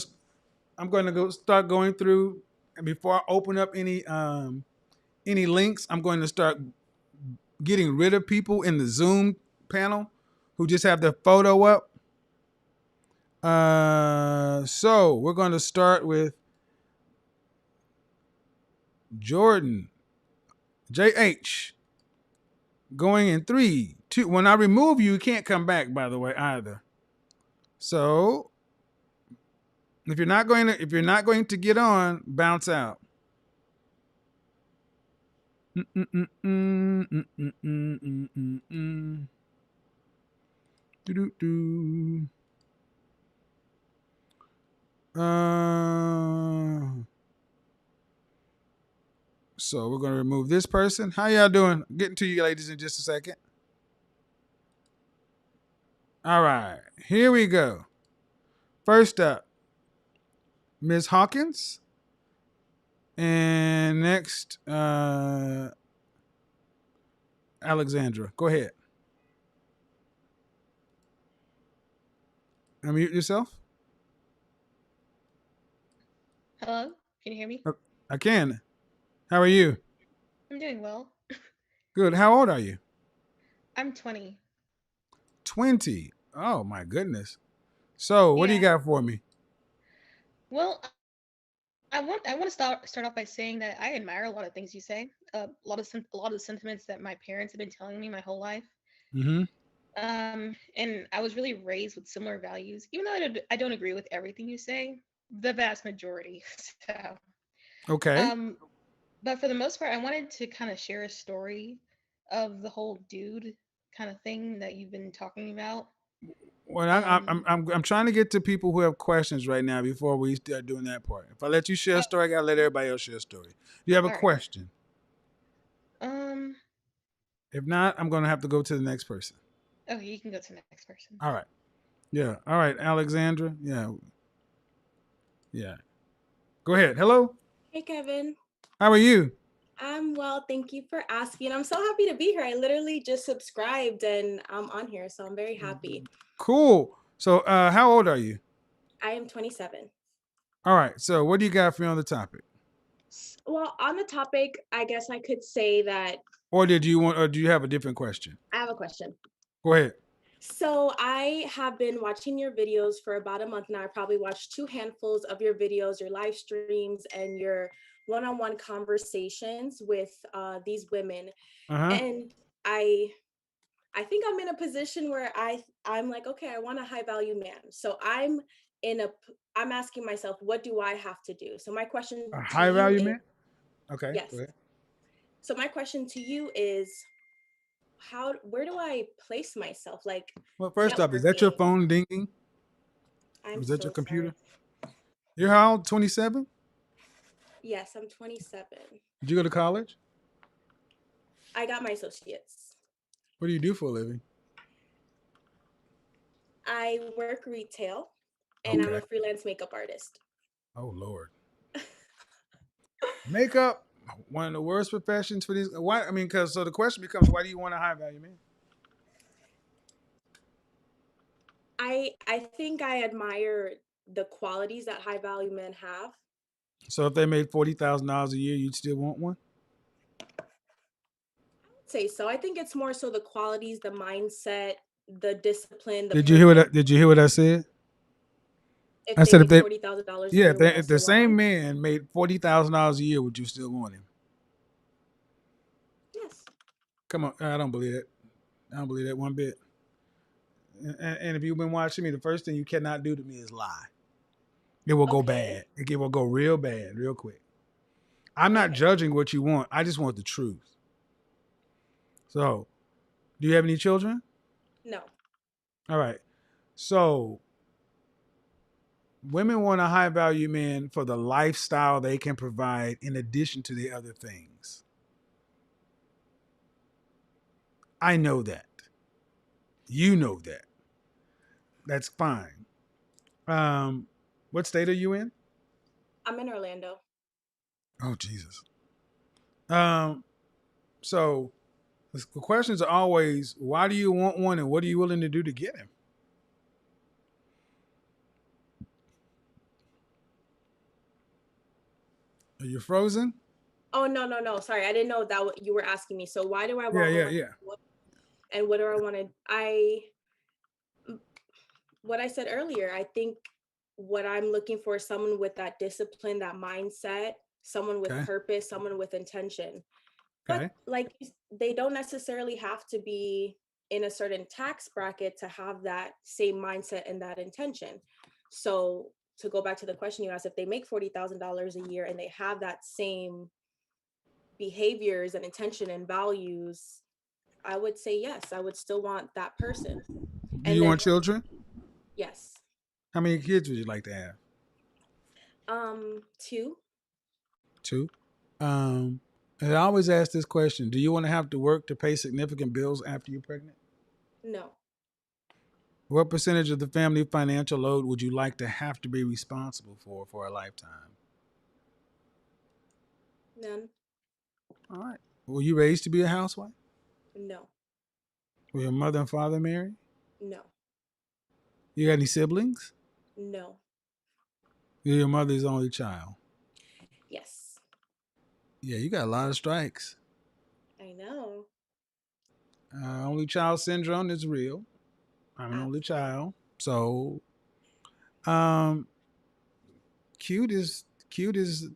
go start going through, and before I open up any links, I'm going to start getting rid of people in the Zoom panel who just have their photo up. So we're going to start with Jordan JH. Going in 3, 2. When I remove you, you can't come back, by the way, either. So if you're not going to get on, bounce out. Do. So we're going to remove this person. How y'all doing? Getting to you ladies in just a second. All right, here we go. First up, Ms. Hawkins. And next, Alexandra. Go ahead. Unmute yourself. Hello? Can you hear me? I can. How are you? I'm doing well. Good. How old are you? I'm 20. 20. Oh, my goodness. So, what do you Yeah. got for me? Well, I want to start off by saying that I admire a lot of things you say. A lot of the sentiments that my parents have been telling me my whole life. Mm-hmm. And I was really raised with similar values, even though I don't agree with everything you say, the vast majority. So, Okay. but for the most part, I wanted to kind of share a story of the whole dude kind of thing that you've been talking about. Well, Um, I'm trying to get to people who have questions right now before we start doing that part. If I let you share a story, I gotta let everybody else share a story. Do you have a all right. question? Um, If not, I'm gonna have to go to the next person. okay, you can go to the next person. All right. Yeah. All right, Alexandra. Yeah. Yeah. Go ahead. Hello. Hey, Kevin. How are you? I'm well. Thank you for asking. I'm so happy to be here. I literally just subscribed and I'm on here, so I'm very happy. Cool. So, how old are you? I am 27. All right. So, what do you got for me on the topic? Well, on the topic, I guess I could say that Or do you have a different question? I have a question. Go ahead. So I have been watching your videos for about a month now. I probably watched 2 handfuls of your videos, your live streams, and your one-on-one conversations with these women. Uh-huh. And I think I'm in a position where I'm like, okay, I want a high value man. So I'm asking myself, what do I have to do? So my question A to high you value is, man? Okay. Go yes. ahead. So my question to you is, where do I place myself? Like Well, first off, is that your networking. phone dinging? Or I'm is that so your computer? sorry. You're how old? 27? Yes, I'm 27. Did you go to college? I got my associates. What do you do for a living? I work retail and I'm Okay. a freelance makeup artist. Oh Lord. Makeup, one of the worst professions for these. Why? I mean, because so the question becomes, why do you want a high value man? I think I admire the qualities that high value men have. So if they made $40,000 a year, you'd still want one? Say so. I think it's more so the qualities, the mindset, the discipline, the Did you hear what? purpose. Did you hear what I said? If I they said if make they, $40,000 a yeah, year, would I if the still want same them? man made $40,000 a year, would you still want him? Yes. Come on, I don't believe it. I don't believe that one bit. And if you've been watching me, the first thing you cannot do to me is lie. It will go Okay. bad. It will go real bad, real quick. I'm not Okay. judging what you want. I just want the truth. So, do you have any children? No. All right. So, Women want a high value man for the lifestyle they can provide in addition to the other things. I know that. You know that. That's fine. What state are you in? I'm in Orlando. Oh Jesus. Um, so the questions are always, why do you want one, and what are you willing to do to get him? Are you frozen? Oh, no. Sorry, I didn't know that what you were asking me. So why do I Yeah, want yeah, one? yeah. And what do I want to? What I said earlier, I think what I'm looking for is someone with that discipline, that mindset, someone with Okay. purpose, someone with intention. But Okay. like they don't necessarily have to be in a certain tax bracket to have that same mindset and that intention. So to go back to the question you asked, if they make $40,000 a year and they have that same behaviors and intention and values, I would say yes, I would still want that person. Do And you then want children? yes. How many kids would you like to have? Two. Two. Um, and I always ask this question: do you want to have to work to pay significant bills after you're pregnant? No. What percentage of the family financial load would you like to have to be responsible for a lifetime? None. All right. Were you raised to be a housewife? No. Were your mother and father married? No. You got any siblings? No. You're your mother's only child. Yes. Yeah, you got a lot of strikes. I know. Only child syndrome is real. I'm an only child. So, um, cute is cute is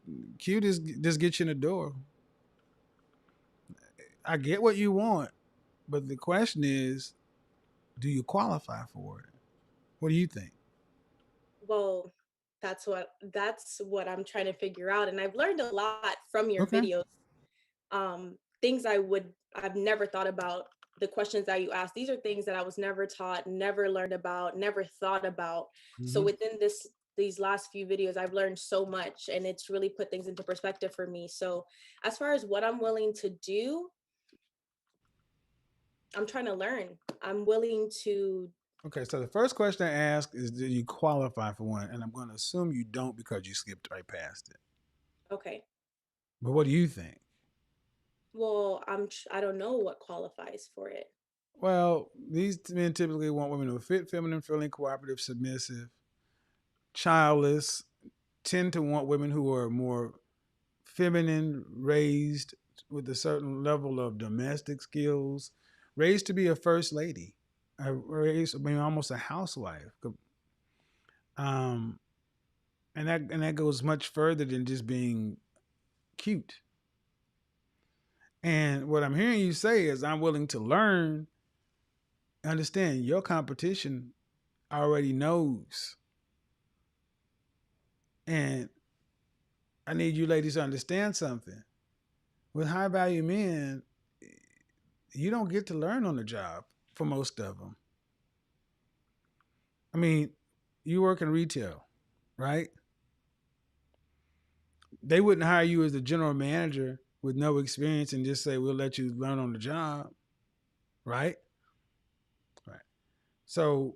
just get you in the door. I get what you want, but the question is, do you qualify for it? What do you think? Well, that's what I'm trying to figure out, and I've learned a lot from your Okay. videos. Things I've never thought about. The questions that you asked, these are things that I was never taught, never learned about, never thought about. So Mm-hmm. within these last few videos, I've learned so much, and it's really put things into perspective for me. So as far as what I'm willing to do, I'm trying to learn. I'm willing to. Okay, so the first question I ask is, do you qualify for one? And I'm going to assume you don't because you skipped right past it. Okay. But what do you think? Well, I don't know what qualifies for it. Well, these men typically want women who are fit, feminine, feeling, cooperative, submissive, childless, tend to want women who are more feminine, raised with a certain level of domestic skills, raised to be a first lady, almost a housewife. Um, and that goes much further than just being cute. And what I'm hearing you say is, I'm willing to learn. Understand your competition already knows, and I need you ladies to understand something. With high value men, you don't get to learn on the job for most of them. I mean, you work in retail, right? They wouldn't hire you as the general manager with no experience and just say, we'll let you learn on the job, right? Right. So,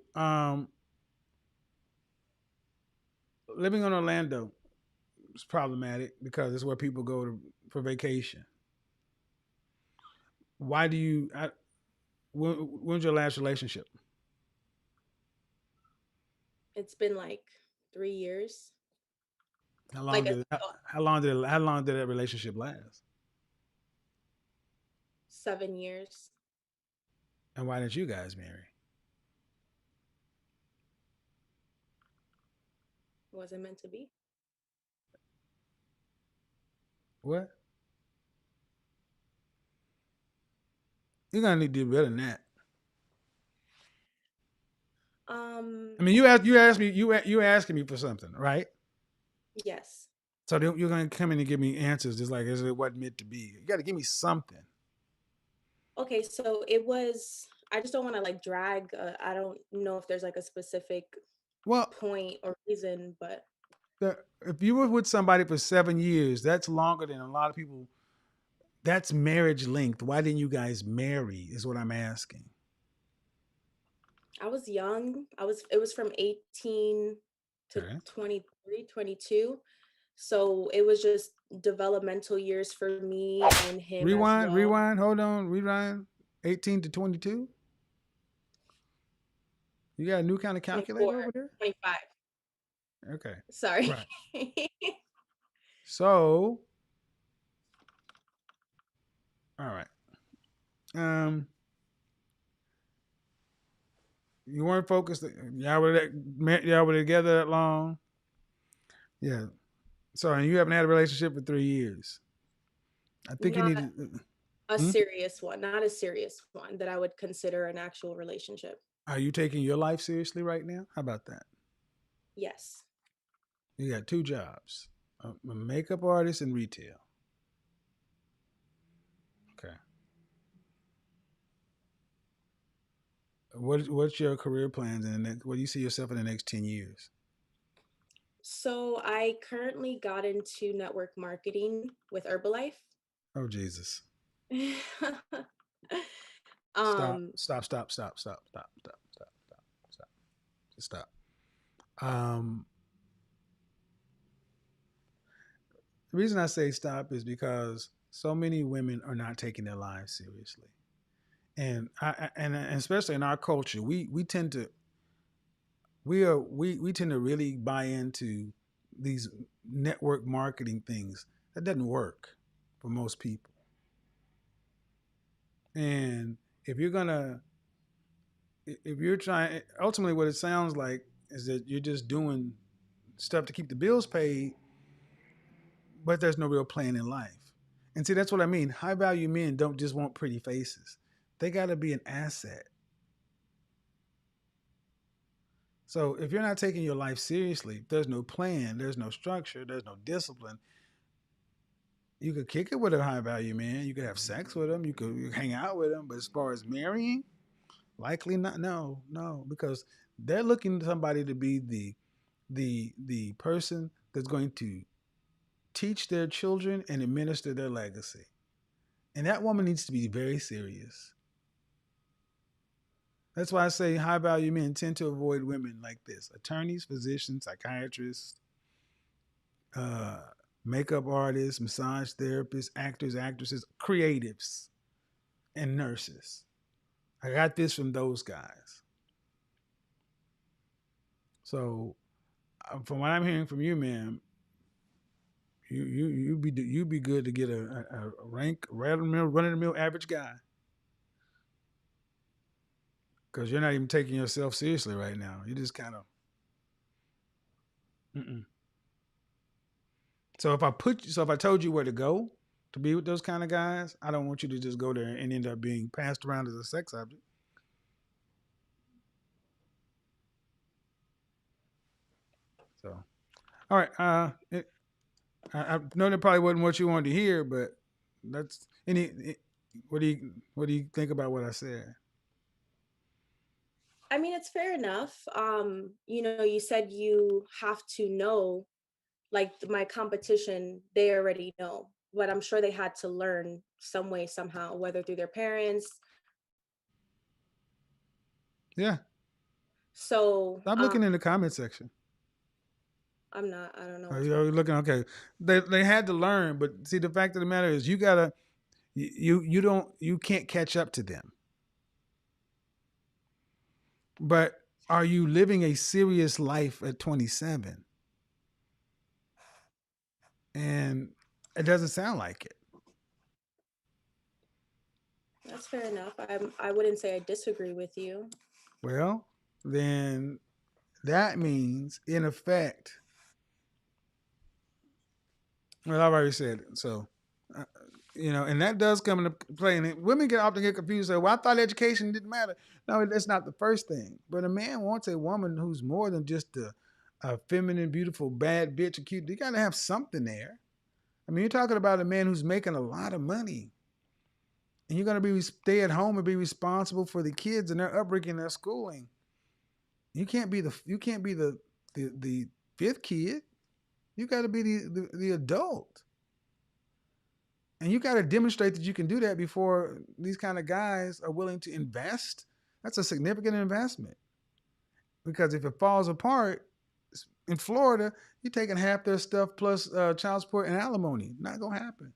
living in Orlando is problematic because it's where people go for vacation. Why do you, when's your last relationship? It's been like 3 years. How Like long a, did how long did that relationship last? 7 years. And why didn't you guys marry? Wasn't meant to be. What? You're gonna need to do better than that. Um, I mean, you asking me for something, right? yes. So you're gonna come in and give me answers just like as it wasn't meant to be. You got to give me something. Okay, so it was. I just don't want to like drag. I don't know if there's like a specific Well, point or reason, but if you were with somebody for 7 years, that's longer than a lot of people. That's marriage length. Why didn't you guys marry? Is what I'm asking. I was young. It was from 18 to Okay. 23, 22. So it was just developmental years for me and him as Rewind, well. rewind. Hold on, rewind. 18 to 22. You got a new kind of 24, calculator over there? 25. Okay. Sorry. Right. So, all right. Um, you weren't focused. Y'all were together that long. Yeah. So, and you haven't had a relationship for 3 years. I think you Not need to. a Hmm? serious one, not a serious one that I would consider an actual relationship. Are you taking your life seriously right now? How about that? Yes. You got two jobs: a makeup artist and retail. Okay. What's your career plans in the next? What do you see yourself in the next 10 years? So I currently got into network marketing with Herbalife. Oh Jesus! Stop! um, Stop! Stop! Stop! Stop! Stop! Stop! Stop! Stop! Stop! Just stop. Um, the reason I say stop is because so many women are not taking their lives seriously, and and especially in our culture, we tend to we tend to really buy into these network marketing things. That doesn't work for most people. And if you're gonna if you're trying, ultimately what it sounds like is that you're just doing stuff to keep the bills paid, but there's no real plan in life. And see, that's what I mean. High value men don't just want pretty faces. They got to be an asset. So if you're not taking your life seriously, there's no plan, there's no structure, there's no discipline. You could kick it with a high value man. You could have sex with him. You could hang out with him. But as far as marrying, likely not. No, no, because they're looking to somebody to be the person that's going to teach their children and administer their legacy. And that woman needs to be very serious. That's why I say high value men tend to avoid women like this: attorneys, physicians, psychiatrists, uh, makeup artists, massage therapists, actors, actresses, creatives, and nurses. I got this from those guys. So, from what I'm hearing from you, ma'am, you be good to get a rank run of the mill average guy, because you're not even taking yourself seriously right now. You just kind of. Mm-mm. So if I told you where to go to be with those kind of guys, I don't want you to just go there and end up being passed around as a sex object. So, all right. I know that probably wasn't what you wanted to hear, but that's any. What do you think about what I said? I mean, it's fair enough. You said you have to know, like my competition, they already know, but I'm sure they had to learn some way, somehow, whether through their parents. Yeah. So Stop looking in the comment section. I'm not, I don't know Are what's you wrong. looking? Okay. They had to learn, but see, the fact of the matter is, you can't catch up to them. But are you living a serious life at 27? And it doesn't sound like it. That's fair enough. I wouldn't say I disagree with you. Well, then that means, in effect, well, I've already said it. So, uh, and that does come into play. And women can often get confused. Say, well, I thought education didn't matter. No, that's not the first thing. But a man wants a woman who's more than just a feminine, beautiful, bad bitch, or cute. You got to have something there. I mean, you're talking about a man who's making a lot of money. And you're going to stay at home and be responsible for the kids and their upbringing, their schooling. You can't be the fifth kid. You got to be the adult. And you got to demonstrate that you can do that before these kind of guys are willing to invest. That's a significant investment. Because if it falls apart in Florida, you're taking half their stuff plus child support and alimony. Not going to happen.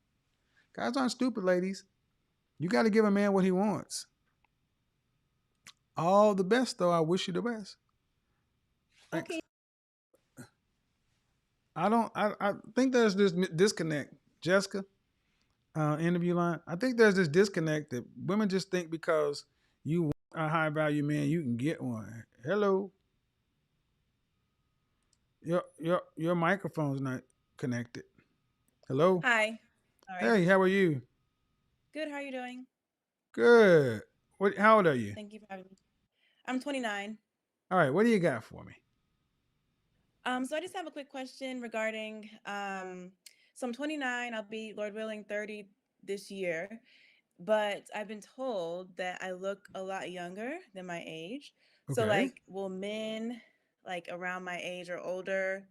Guys aren't stupid, ladies. You got to give a man what he wants. All the best, though. I wish you the best. Thanks. Okay. I think there's this disconnect, Jessica. Interview line. I think there's this disconnect that women just think because you want a high value man, you can get one. Hello. Your microphone's not connected. Hello. Hi. All right. Hey, how are you? Good. How are you doing? Good. How old are you? Thank you for having me. I'm 29. All right. What do you got for me? So I just have a quick question regarding so I'm 29. I'll be, Lord willing, 30 this year. But I've been told that I look a lot younger than my age. So Okay. like, will men like around my age or older,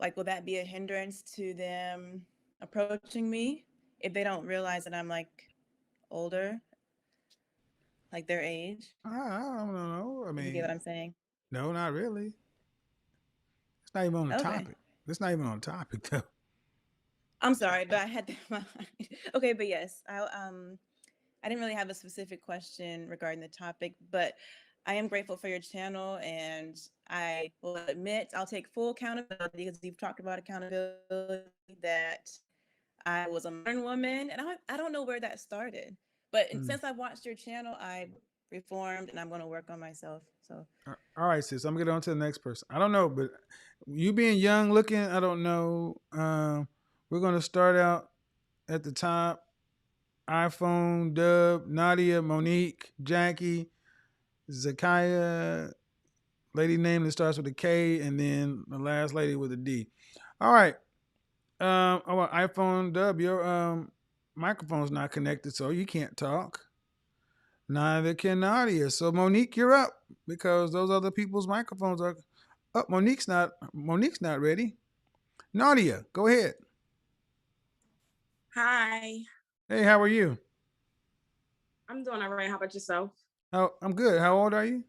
like, will that be a hindrance to them approaching me if they don't realize that I'm like older, like their age? I don't know. I You get what mean, I'm saying? no, not really. It's not even on the Okay. topic. It's not even on the topic though. I'm sorry, but I had that in my mind. Okay, but yes, I didn't really have a specific question regarding the topic, but I am grateful for your channel, and I will admit I'll take full accountability because you've talked about accountability, that I was a modern woman, and I don't know where that started, but since I watched your channel, I reformed, and I'm going to work on myself. So. All right, sis. I'm gonna get on to the next person. I don't know, but you being young looking, I don't know. We're gonna start out at the top. iPhone, Dub, Nadia, Monique, Jackie, Zakiya, lady name that starts with a K, and then the last lady with a D. All right. iPhone, Dub, your microphone's not connected, so you can't talk. Neither can Nadia. So Monique, you're up because those other people's microphones are up. Monique's not ready. Nadia, go ahead. Hi. Hey, how are you? I'm doing all right. How about yourself? Oh, I'm good. How old are you?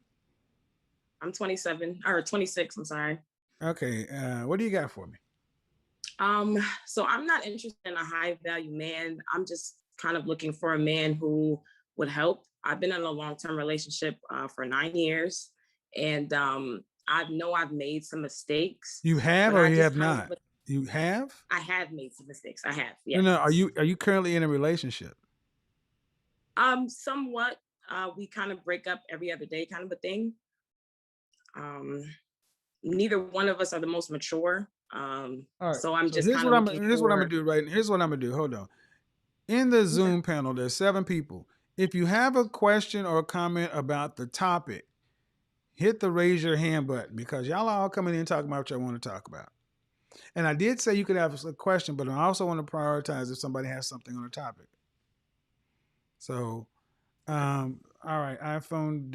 I'm 27 or 26. I'm sorry. Okay. What do you got for me? So I'm not interested in a high value man. I'm just kind of looking for a man who would help. I've been in a long-term relationship for 9 years, and I know I've made some mistakes. You have or you have not? You have? I have made some mistakes. I have. Yeah. No. Are you currently in a relationship? Somewhat. We kind of break up every other day, kind of a thing. Neither one of us are the most mature. All right. So I'm just here's kind what of here's what I'm gonna do right now. Here's what I'm gonna do. Hold on. In the Zoom panel, there's 7 people. If you have a question or a comment about the topic, hit the raise your hand button because y'all are all coming in and talking about what y'all want to talk about. And I did say you could have a question, but I also want to prioritize if somebody has something on the topic. So, all right, iPhone,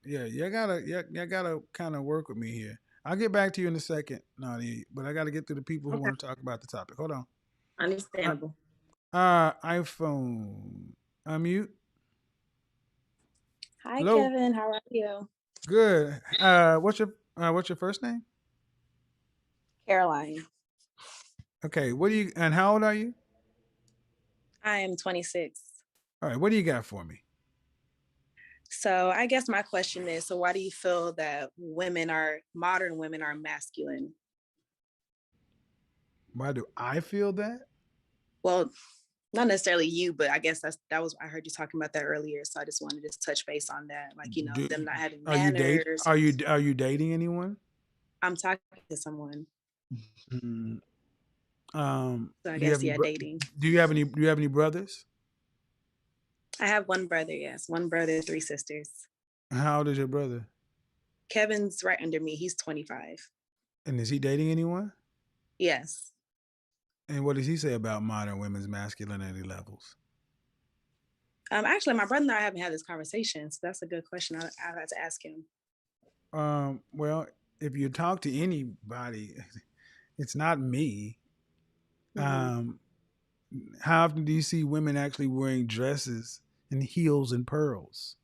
yeah, you gotta kind of work with me here. I'll get back to you in a second, Nadia, but I got to get through the people who want to talk about the topic. Hold on. Understandable. iPhone, unmute. Hi, Hello. Kevin. How are you? Good. What's your first name? Caroline. Okay. And how old are you? I am 26. All right. What do you got for me? So I guess my question is, so why do you feel that modern women are masculine? Why do I feel that? Well, not necessarily you, but I guess I heard you talking about that earlier. So I just wanted to touch base on that. Like, them not having manners. Are you dating anyone? I'm talking to someone. Mm-hmm. So I guess, dating. Do you have any brothers? I have one brother, yes. One brother, 3 sisters. How old is your brother? Kevin's right under me. He's 25. And is he dating anyone? Yes. And what does he say about modern women's masculinity levels? Actually, my brother and I haven't had this conversation, so that's a good question. I'd have to ask him. Well, if you talk to anybody, it's not me. Um, how often do you see women actually wearing dresses and heels and pearls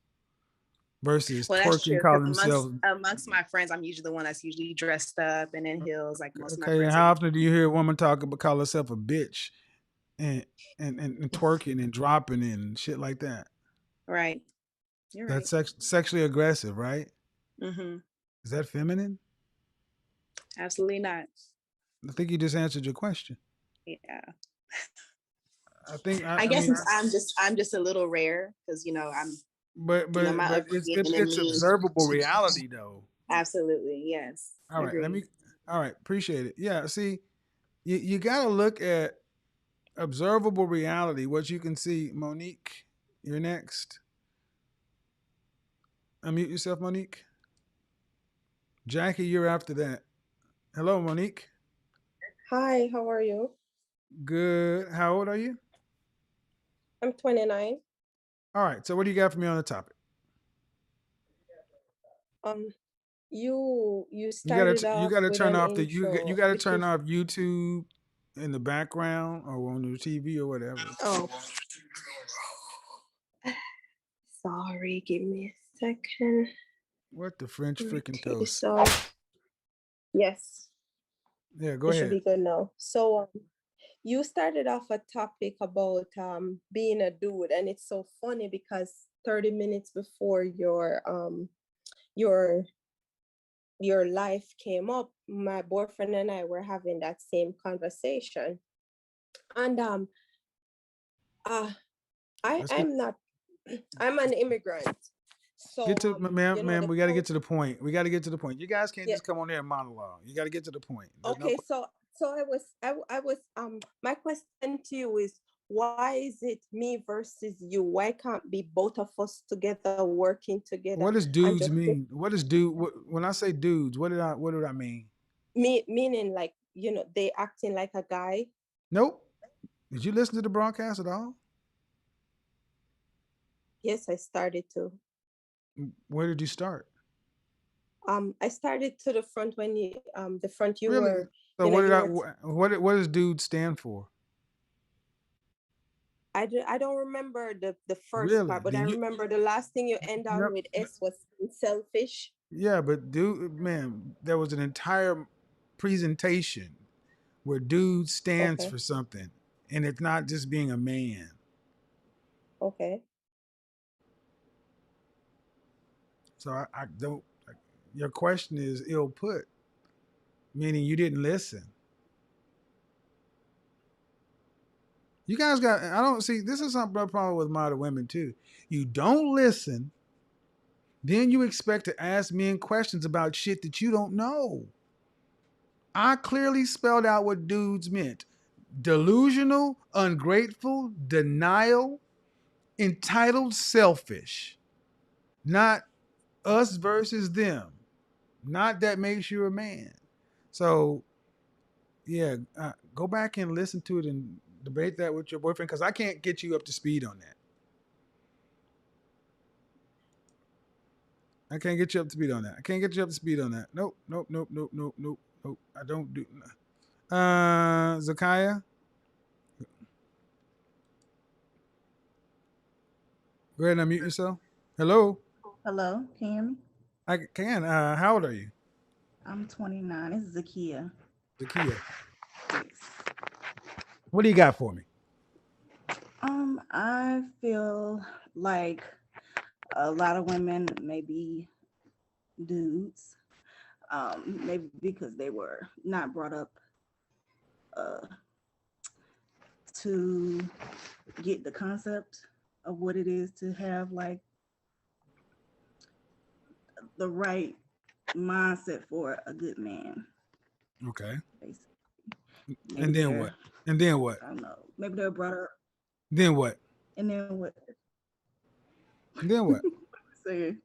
versus Well, that's twerking, true. calling Because themselves? amongst my friends, I'm usually the one that's usually dressed up and in heels. Like most of my Okay, and friends are how often do you hear a woman talk about call herself a bitch and and twerking and dropping and shit like that? right. You're right. That's sexually aggressive, right? Mm-hmm. Is that feminine? Absolutely not. I think you just answered your question. Yeah. I think I I guess mean, I'm just a little rare because I'm but my it's upbringing and it's me. observable reality though. Absolutely, yes, All right, let agreed. me. All right, appreciate it. Yeah, see, you got to look at observable reality. What you can see, Monique. You're next. Unmute yourself, Monique. Jackie, you're after that. Hello, Monique. Hi, how are you? Good. How old are you? I'm 29. All right. So, what do you got for me on the topic? Um, you You gotta started you off gotta with turn an off the you intro, gotta which turn is off YouTube in the background or on your TV or whatever. oh, sorry, give me a second. What the French Let me freaking take this toast? off. Yes, Yeah, go it should ahead. be good now. So, you started off a topic about being a dude, and it's so funny because 30 minutes before your your life came up, my boyfriend and I were having that same conversation. And uh Let's I'm not I'm an immigrant. So get to ma'am, ma'am. the We got to cul- get to the point. We got to get to the point. You guys can't yeah, just come on there and monologue. You got to get to the point. There's no. okay, so I was my question to you is, why is it me versus you? Why can't be both of us together working together What does and dudes just mean? What does dude? When I say dudes, what did I mean? meaning like, they acting like a guy? Nope. Did you listen to the broadcast at all? Yes, I started to. Where did you start? I started to the front when the front you Really? were, So what did you I? were What does dude stand for? I don't remember the first Really? part, but I Then you. remember the last thing you end on Yep. with S was selfish. Yeah, but dude, man, there was an entire presentation where dude stands Okay, for something, and it's not just being a man. okay. So I don't. Your question is ill put, meaning you didn't listen. You guys got. I don't see. This is some problem with modern women too. You don't listen, then you expect to ask men questions about shit that you don't know. I clearly spelled out what dudes meant: delusional, ungrateful, denial, entitled, selfish. Not us versus them. Not that makes you a man. So yeah, go back and listen to it and debate that with your boyfriend because I can't get you up to speed on that. I can't get you up to speed on that. I can't get you up to speed on that. Nope, nope, nope, nope, nope, nope, nope. I don't do. Zakiah, go ahead and unmute yourself. Hello. Hello, can you hear me? I can. How old are you? I'm 29. This is Zakia. Zakiya. Yes. What do you got for me? I feel like a lot of women may be dudes, maybe because they were not brought up uh, to get the concept of what it is to have like the right mindset for a good man. Okay. Basically. And Maybe then what? And then what? I don't know. Maybe they're brought up. Then what? And then what? And then what? Saying.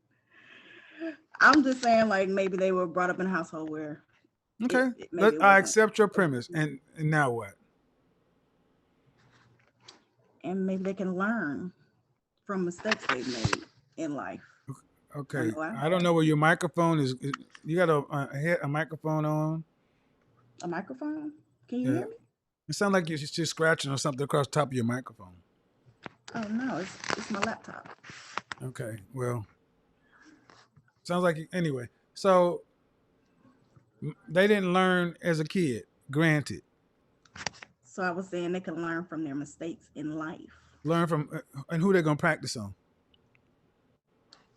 I'm just saying, like maybe they were brought up in a household where Okay. maybe it I wasn't, accept your premise. And now what? and maybe they can learn from mistakes they've made in life. Okay, know I I don't know where your microphone is. You got a microphone on? a microphone. Can you Yeah. hear me? It sounds like you're just scratching or something across the top of your microphone. Oh no, it's my laptop. Okay, well, sounds like anyway. So they didn't learn as a kid. Granted, So I was saying they can learn from their mistakes in life, learn from and who they're gonna practice on.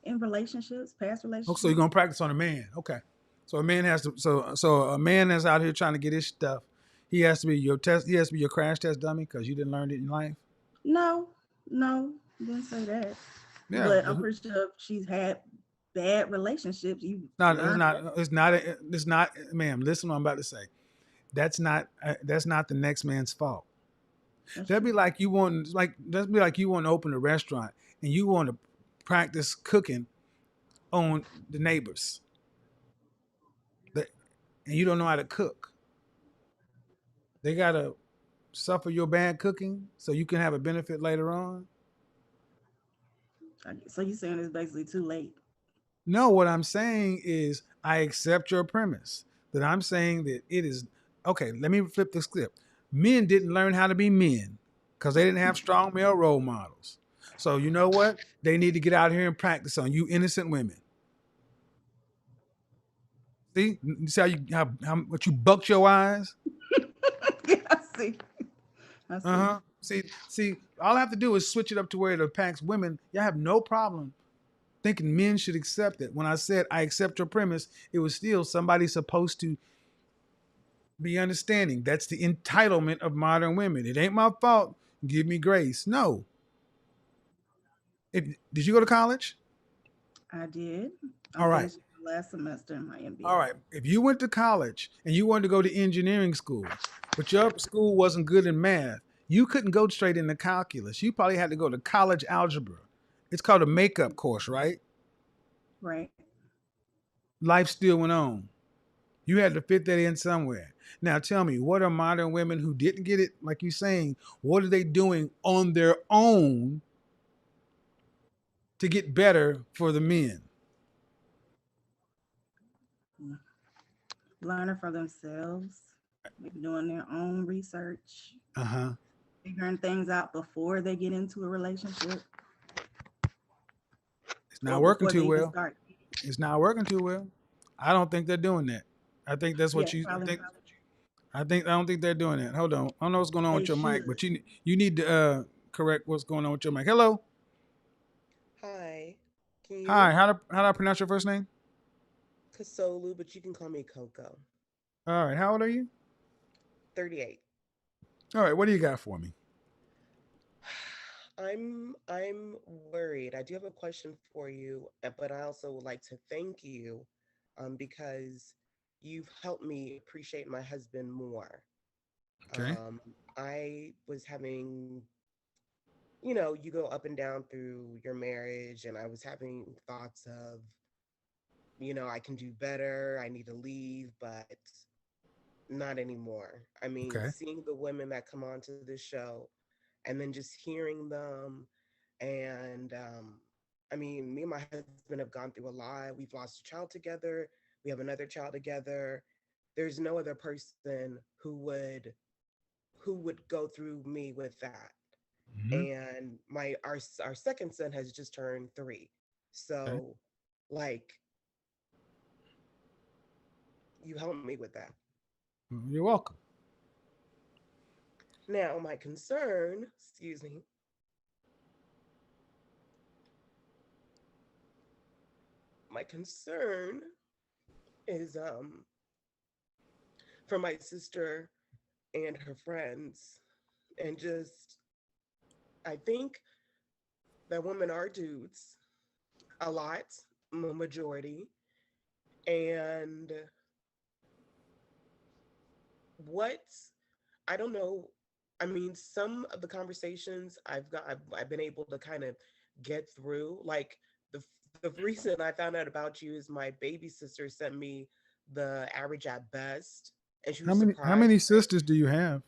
in relationships, past Oh, so you're relationships. gonna practice on a man. Okay. So a man has to. So a man that's out here trying to get his stuff. He has to be your test. He has to be your crash test dummy because you didn't learn it in life. No, no, didn't say that. Yeah, But but I'm pretty sure if she's had bad relationships, you no, learn. it's not, ma'am. Listen, what I'm about to say. That's not the next man's fault. That'd be like you want to open a restaurant and you want to practice cooking on the neighbors, and you don't know how to cook. They gotta suffer your bad cooking so you can have a benefit later on. So you're saying it's basically too late. No, what I'm saying is I accept your premise that I'm saying that it is okay. Let me flip the script. Men didn't learn how to be men because they didn't have strong male role models. So you know what? They need to get out here and practice on you innocent women. See, you see how what you bucked your eyes? Yeah, I see. Uh-huh. See, all I have to do is switch it up to where it impacts women. Y'all have no problem thinking men should accept it. When I said I accept your premise, it was still somebody supposed to be understanding. That's the entitlement of modern women. It ain't my fault. Give me grace. No. Did you go to college? I did. I'm All right. finishing the last semester in my MBA. All right. If you went to college and you wanted to go to engineering school, but your school wasn't good in math, you couldn't go straight into calculus. You probably had to go to college algebra. It's called a makeup course, right? Right. Life still went on. You had to fit that in somewhere. Now tell me, what are modern women who didn't get it, like you're saying, what are they doing on their own to get better for the men? Learning for themselves, maybe doing their own research, Uh-huh. figuring things out before they get into a relationship. It's not working too well. It's not working too well. I don't think they're doing that. I think that's what you think. I don't think they're doing that. Hold on. I don't know what's going on with your mic, but you need to correct what's going on with your mic. Hello. Hi. Hi. How do I pronounce your first name? Kasolu, but you can call me Coco. All right. How old are you? 38. All right. What do you got for me? I'm worried. I do have a question for you, but I also would like to thank you because you've helped me appreciate my husband more. Okay. I was having, you go up and down through your marriage, and I was having thoughts of, I can do better. I need to leave, but not anymore. I mean, Okay. seeing the women that come onto this show and then just hearing them. And I mean, me and my husband have gone through a lot. We've lost a child together. We have another child together. There's no other person who would go through me with that. And our second son has just turned 3. So like, you helped me with that. You're welcome. Now, my concern, excuse me, my concern is for my sister and her friends, and just, I think that women are dudes a lot, majority. And what, I don't know. I mean, some of the conversations I've been able to kind of get through. Like the reason I found out about you is my baby sister sent me the average at best, and she was surprised. How many sisters do you have?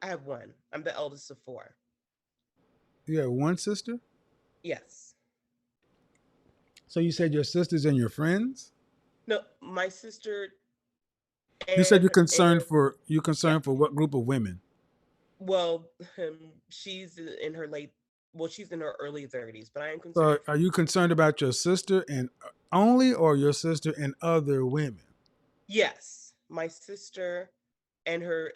I have one. I'm the eldest of 4. You have one sister? Yes. So you said your sisters and your friends? No, my sister You said and you're yeah. concerned for what group of women? Well, she's in her late. Well, she's in her early 30s, but I am So concerned. are you concerned about your sister and only, or your sister and other women? Yes, my sister and her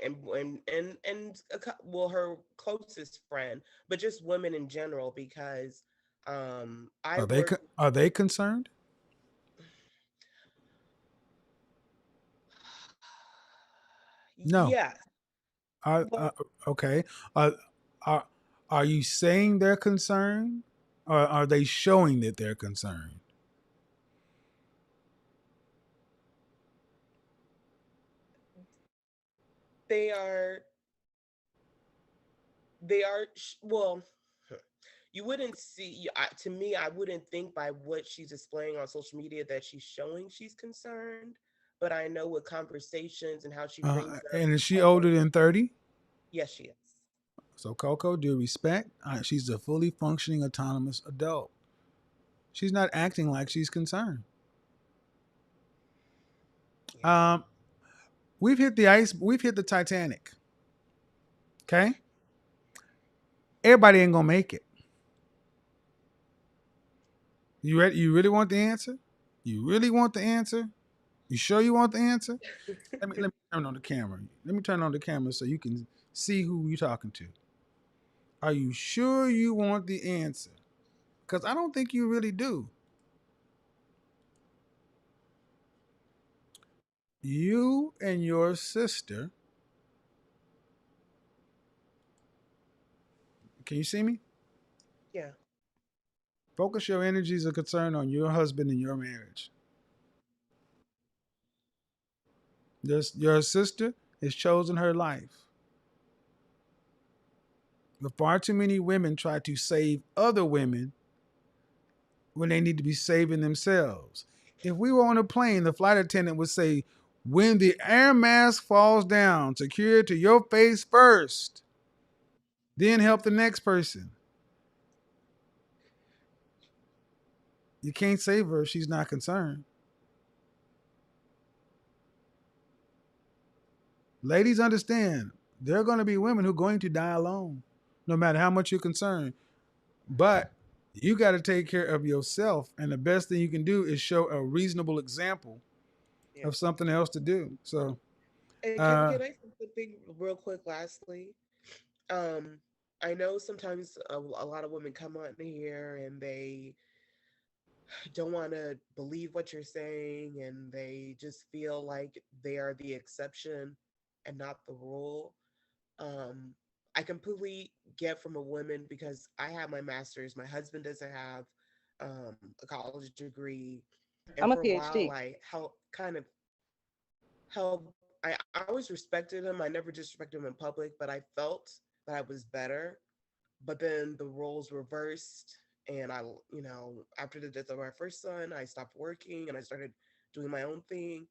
well, her closest friend, but just women in general because I work. Are they concerned? No. Yes. Are, Well, okay. Are, are are you saying they're concerned, or are they showing that they're concerned? they are well, you wouldn't see to me, I wouldn't think by what she's displaying on social media that she's showing she's concerned, but I know with conversations and how she brings up And is she her work. older than 30? Yes, she is. So Coco, due respect, she's a fully functioning autonomous adult. She's not acting like she's concerned. Yeah. We've hit the ice. We've hit the Titanic. Okay. Everybody ain't gonna make it. You ready? You really want the answer? You really want the answer? You sure you want the answer? Let me turn on the camera. Let me turn on the camera so you can see who you're talking to. Are you sure you want the answer? Because I don't think you really do. You and your sister. Can you see me? Yeah. Focus your energies of concern on your husband and your marriage. Your sister has chosen her life. But far too many women try to save other women when they need to be saving themselves. If we were on a plane, the flight attendant would say, when the air mask falls down, secure it to your face first, then help the next person. You can't save her if she's not concerned. Ladies, understand, there are going to be women who are going to die alone, no matter how much you're concerned. But you got to take care of yourself. And the best thing you can do is show a reasonable example Yeah. of something else to do. So, And can I say something real quick lastly? Um, I know sometimes a lot of women come on here and they don't want to believe what you're saying and they just feel like they are the exception and not the rule. Um, I completely get from a woman because I have my master's. My husband doesn't have a college degree, and I'm a for a while, PhD. I held. I always respected him. I never disrespected him in public, but I felt that I was better. But then the roles reversed, and after the death of our first son, I stopped working and I started doing my own thing,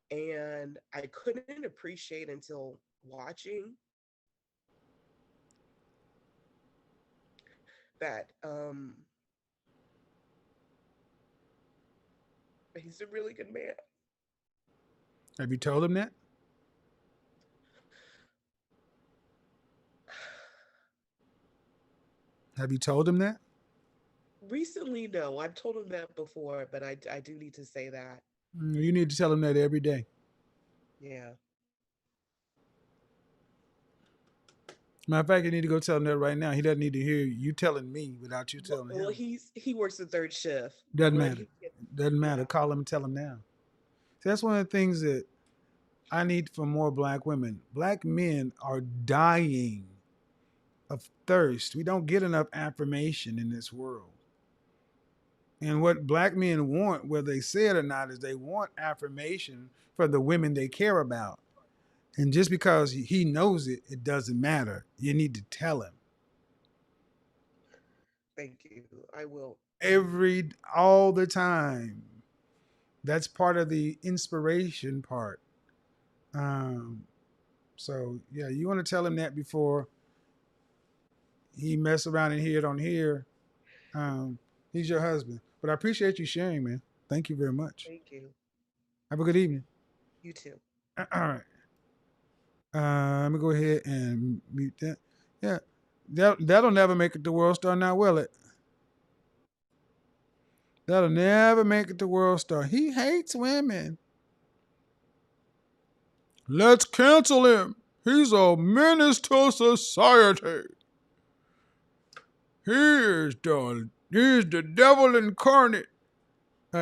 and I couldn't appreciate until watching that he's a really good man. have you told him that? Have you told him that? Recently, no, I've told him that before, but I do need to say that. You need to tell him that every day. Yeah. Matter of fact, you need to go tell him that right now. He doesn't need to hear you telling me without you telling Well, him. he works the third shift. Doesn't When matter. he gets, Doesn't matter. yeah. Call him and tell him now. See, that's one of the things that I need for more black women. Black men are dying of thirst. We don't get enough affirmation in this world. And what black men want, whether they say it or not, is they want affirmation from the women they care about. And just because he knows it, it doesn't matter. You need to tell him. Thank you. I will. All the time. That's part of the inspiration part. Um, so yeah, you want to tell him that before he mess around and hear it on here. He's your husband. But I appreciate you sharing, man. Thank you very much. Thank you. Have a good evening. You too. All right. Let me go ahead and mute that. Yeah. That'll never make it to World Star now, will it? That'll never make it to World Star. He hates women. Let's cancel him. He's a menace to society. Here's the devil incarnate.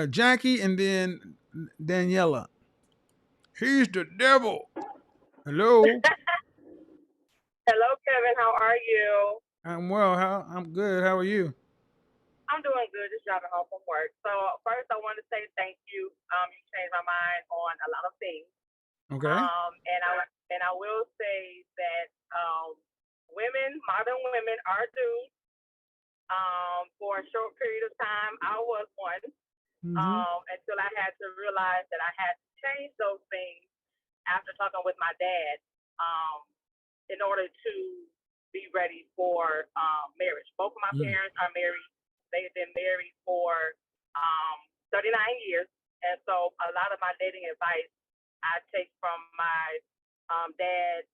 Jackie and then Daniela. He's the devil. Hello. Hello, Kevin. How are you? I'm well. I'm good. How are you? I'm doing good. Just driving home from work. So first, I want to say thank you. You changed my mind on a lot of things. Okay. And I will say that modern women are due. For a short period of time, I was one. Until I had to realize that I had to change those things after talking with my dad. In order to be ready for marriage. Both of my parents are married. They've been married for 39 years. And so a lot of my dating advice I take from my dad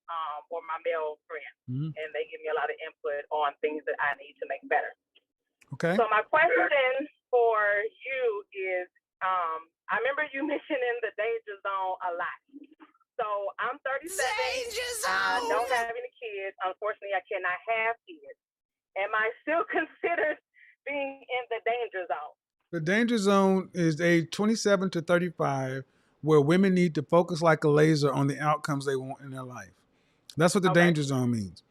or my male friends. And they give me a lot of input on things that I need to make better. Okay. So my question for you is, I remember you mentioning the danger zone a lot. So I'm 37. I don't have any kids. Unfortunately, I cannot have kids. Am I still considered being in the danger zone? The danger zone is age 27 to 35, where women need to focus like a laser on the outcomes they want in their life. That's what the danger zone means.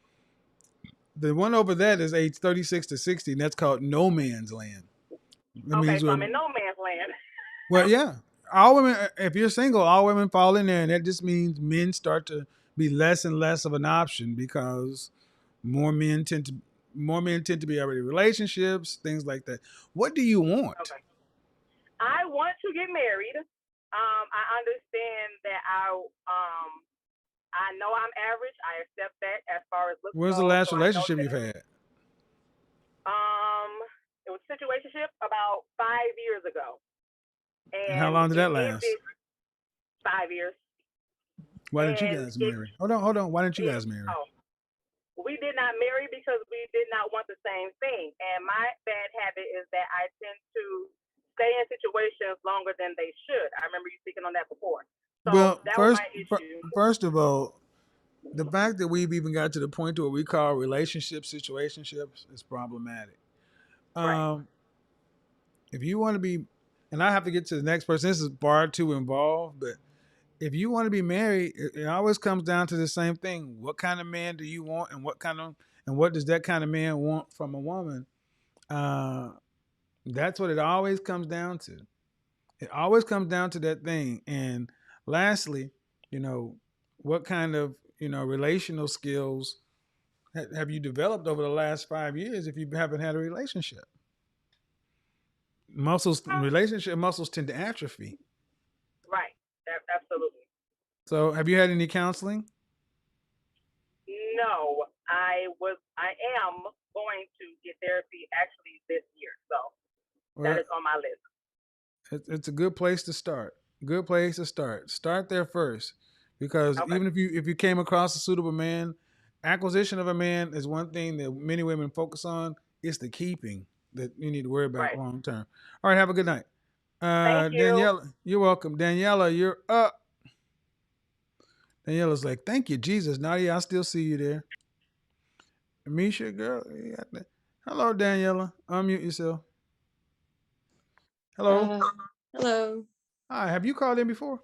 The one over that is age 36 to 60, and that's called no man's land. So I'm in no man's land. Well, yeah. All women, if you're single, all women fall in there, and that just means men start to be less and less of an option because more men tend to be already in relationships, things like that. What do you want? Okay. I want to get married. I understand that I know I'm average. I accept that as far as looks. Where's the last relationship you've had? It was a situationship about 5 years ago. And how long did that last? 5 years. Why didn't you guys marry? Hold on. Why didn't you guys marry? We did not marry because we did not want the same thing. And my bad habit is that I tend to stay in situations longer than they should. I remember you speaking on that before. So well, that was my issue. First of all, the fact that we've even got to the point to what we call relationships, situationships is problematic. If you want to be, and I have to get to the next person, this is far too involved, but if you want to be married, it always comes down to the same thing. What kind of man do you want, and what does that kind of man want from a woman? That's what it always comes down to. It always comes down to that thing. And lastly, what kind of, relational skills have you developed over the last 5 years if you haven't had a relationship? Relationship muscles tend to atrophy. Right. Absolutely. So have you had any counseling? No, I am going to get therapy actually this year. So that is on my list. It's a good place to start. Good place to start. Start there first, because even if you came across a suitable man, acquisition of a man is one thing that many women focus on. It's the keeping that you need to worry about long term. All right, have a good night. Thank you. Daniela, you're welcome. Daniela, you're up. Daniela's like, thank you, Jesus. Nadia, I still see you there. Misha, girl. Hello, Daniela. Unmute yourself. Hello. Hello. Hi, have you called in before?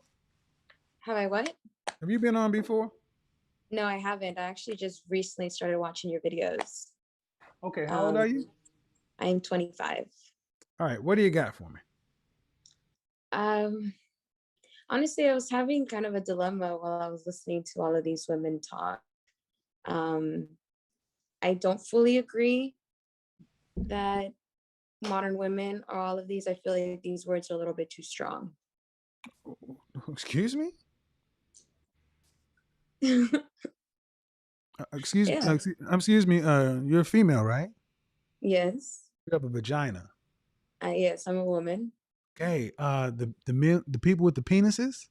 Have I what? Have you been on before? No, I haven't. I actually just recently started watching your videos. Okay, how old are you? I'm 25. All right, what do you got for me? Honestly, I was having kind of a dilemma while I was listening to all of these women talk. I don't fully agree that modern women are all of these. I feel like these words are a little bit too strong. Excuse me? Excuse me. You're a female, right? Yes. You have a vagina. Yes, I'm a woman. Okay. The people with the penises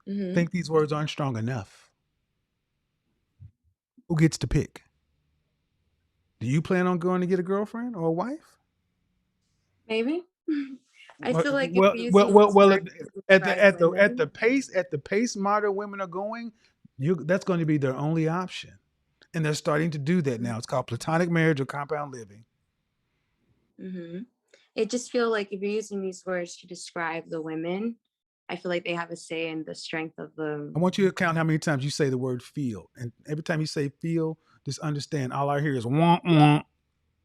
Hmm. think these words aren't strong enough. Who gets to pick? Do you plan on going to get a girlfriend or a wife? Maybe. I Well, feel like if well, we're well, using well, these well words to at the describe women, pace modern women are going, that's going to be their only option, and they're starting to do that now. It's called platonic marriage or compound living. hmm it just feel like if you're using these words to describe the women, I feel like they have a say in the strength of the. I want you to count how many times you say the word feel, and every time you say feel, just understand. All I hear is wah wah.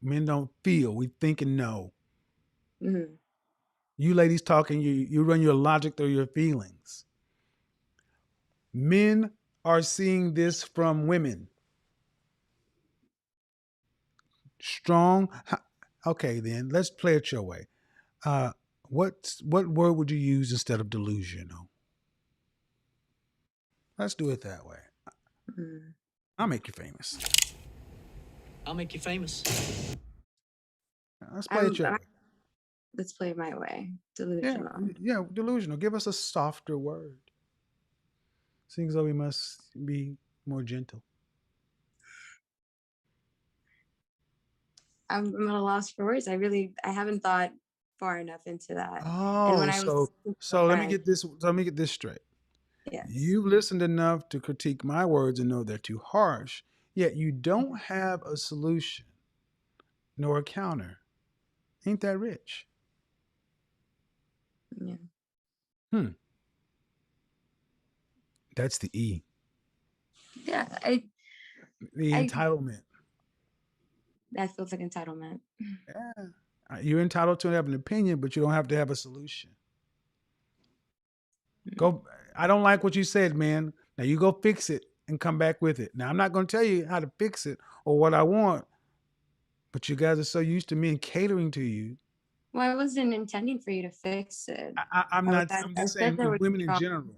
Men don't feel; we think and know. Mhm. You ladies talking, you run your logic through your feelings. Men are seeing this from women. Strong. Okay, then let's play it your way. Uh, what word would you use instead of delusional? Let's do it that way. Mhm. I'll make you famous. I'll make you famous. Let's play it your I'm, way. let's play it my way. Yeah, Delusional. yeah, delusional. Give us a softer word. Seems though we must be more gentle. I'm at a loss for words. I haven't thought far enough into that. And when Oh, I was so speaking to a so let me friend, get this. Let me get this straight. yes, You've listened enough to critique my words and know they're too harsh, yet you don't have a solution nor a counter. Ain't that rich? yeah, Hmm. That's the E. yeah, The I entitlement. that feels like entitlement. Yeah. You're entitled to have an opinion, but you don't have to have a solution. Go. I don't like what you said, man. Now you go fix it and come back with it. Now I'm not going to tell you how to fix it or what I want, but you guys are so used to me catering to you. Well, I wasn't intending for you to fix it. I'm not. I'm I just said saying there was women in strong. general.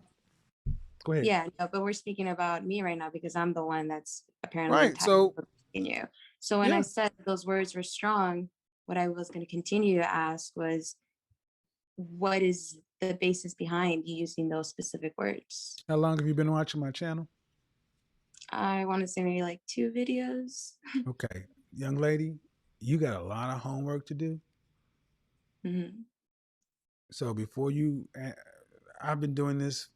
Go ahead. Yeah, no, but we're speaking about me right now because I'm the one that's apparently Right. entitled So to you. So when I yeah. said those words were strong, what I was going to continue to ask was, what is the basis behind you using those specific words? How long have you been watching my channel? I want to say maybe like 2 videos. Okay, young lady, you got a lot of homework to do. Hmm. So before you, I've been doing this,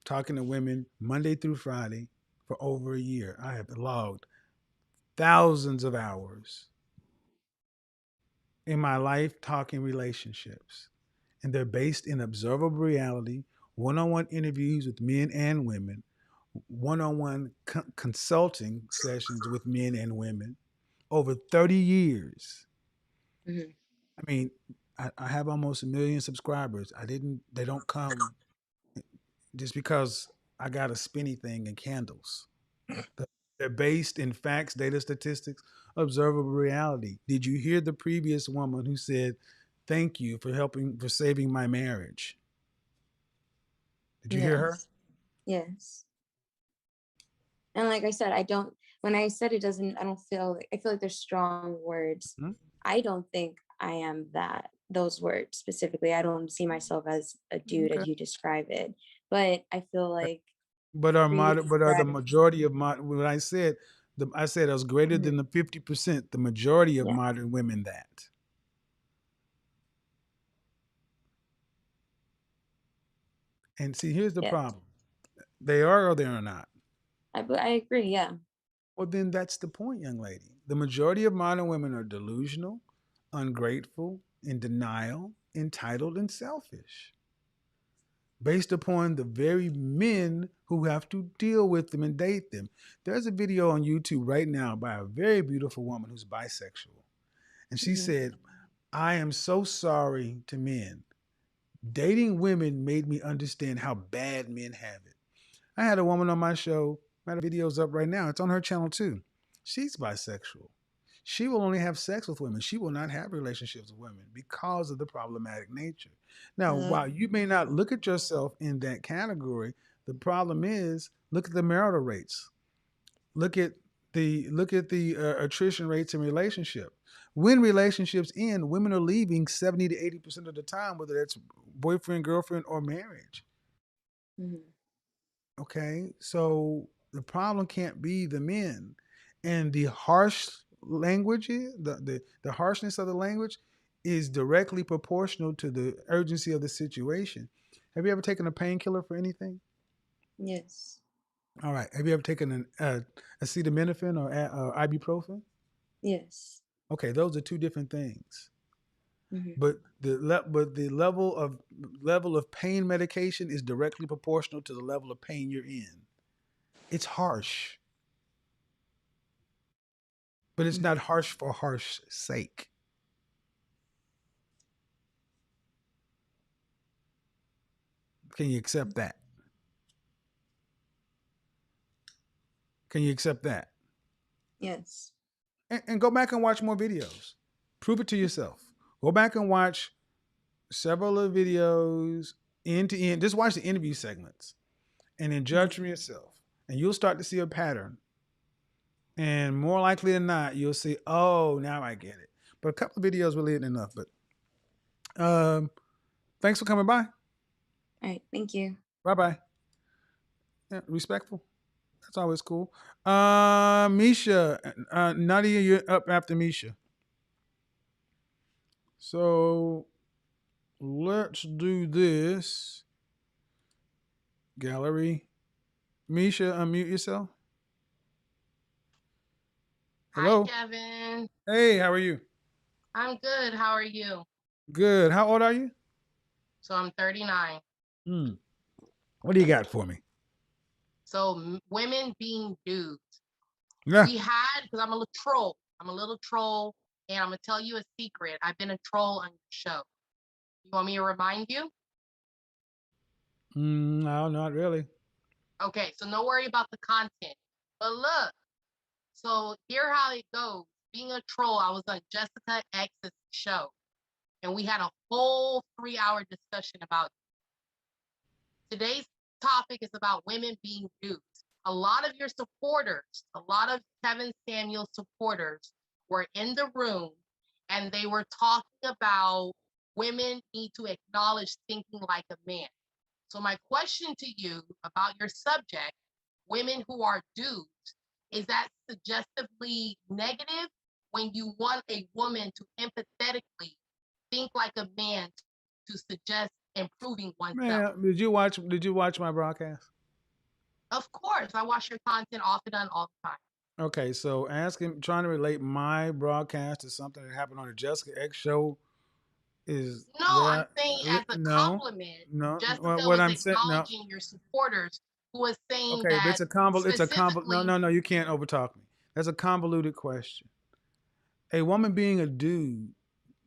talking to women Monday through Friday for over a year. I have logged thousands of hours in my life talking relationships, and they're based in observable reality, one-on-one interviews with men and women, one-on-one consulting sessions with men and women over 30 years. Hmm. I mean, I have almost 1 million subscribers. They don't come just because I got a spinny thing and candles. They're based in facts, data, statistics, observable reality. Did you hear the previous woman who said, "Thank you for saving my marriage"? Did you hear her? Yes. Yes. And like I said, when I said it doesn't, I feel like there's strong words. Hmm? I don't think I am those words specifically. I don't see myself as a dude Okay. as you describe it. But I feel like But for you to are the describe, majority of when I said I was greater mhm, than the 50%, the majority of yeah, modern women that. And see, here's the yes. problem. They are or they are not. I agree, yeah. Well, then that's the point, young lady. The majority of modern women are delusional, ungrateful, in denial, entitled, and selfish, based upon the very men who have to deal with them and date them. There's a video on YouTube right now by a very beautiful woman who's bisexual. And she Hmm. said, I am so sorry to men. Dating women made me understand how bad men have it. I had a woman on my show. My video's up right now. It's on her channel too. She's bisexual. She will only have sex with women. She will not have relationships with women because of the problematic nature. Now, while you may not look at yourself in that category, the problem is look at the marital rates. Look at the attrition rates in relationship. When relationships end, women are leaving 70 to 80% of the time, whether that's boyfriend, girlfriend, or marriage. Okay, so the problem can't be the men, and the harsh language, the harshness of the language, is directly proportional to the urgency of the situation. Have you ever taken a painkiller for anything? Yes. All right. Have you ever taken an acetaminophen or ibuprofen? Yes. Okay, those are two different things. Mhm. But the level of pain medication is directly proportional to the level of pain you're in. It's harsh, but it's not harsh for harsh sake. Can you accept that? Can you accept that? Yes. And go back and watch more videos. Prove it to yourself. Go back and watch several of the videos end to end. Just watch the interview segments and then judge for yourself. And you'll start to see a pattern. And more likely than not, you'll see, oh, now I get it. But a couple of videos really isn't enough. But thanks for coming by. All right. Thank you. Bye-bye. Yeah, respectful. That's always cool. Misha, Nadia, you're up after Misha. So let's do this. Gallery. Misha, unmute yourself. Hello. Hi, Kevin. Hey, how are you? I'm good. How are you? Good. How old are you? So I'm 39. What do you got for me? So women being dudes. Yeah. We had, because I'm a little troll. I'm a little troll, and I'm gonna tell you a secret. I've been a troll on your show. You want me to remind you? No, not really. Okay, so no worry about the content. But look, so here how it goes. Being a troll, I was on Jessica X's show, and we had a whole 3-hour discussion about it. Today's topic is about women being dudes. A lot of your supporters, a lot of Kevin Samuel supporters were in the room, and they were talking about women need to acknowledge thinking like a man. So my question to you about your subject, women who are dudes, is that suggestively negative when you want a woman to empathetically think like a man to suggest improving oneself? Man, did you watch my broadcast? Of course, I watch your content off and on all the time. Okay, so trying to relate my broadcast to something that happened on the Jessica X show is No, I'm saying as a no, compliment. no. Jessica What was I'm saying, no. acknowledging your supporters, who was saying Okay, that it's a No, specifically. no. You can't overtalk me. That's a convoluted question. A woman being a dude,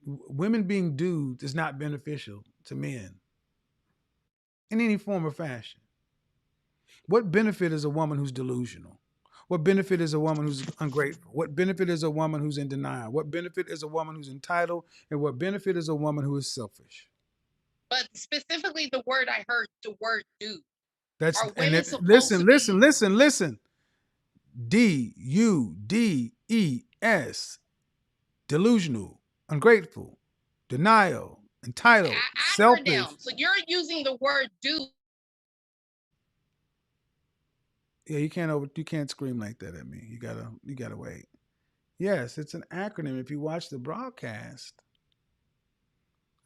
women being dudes is not beneficial to men in any form or fashion. What benefit is a woman who's delusional? What benefit is a woman who's ungrateful? What benefit is a woman who's in denial? What benefit is a woman who's entitled? And what benefit is a woman who is selfish? But specifically, the word I heard, the word dude. That's Are and women it, supposed to listen. DUDES. Delusional, ungrateful, denial, entitled, selfish. acronym? So you're using the word dude. Yeah, you can't scream like that at me. You gotta wait. Yes, it's an acronym. If you watch the broadcast,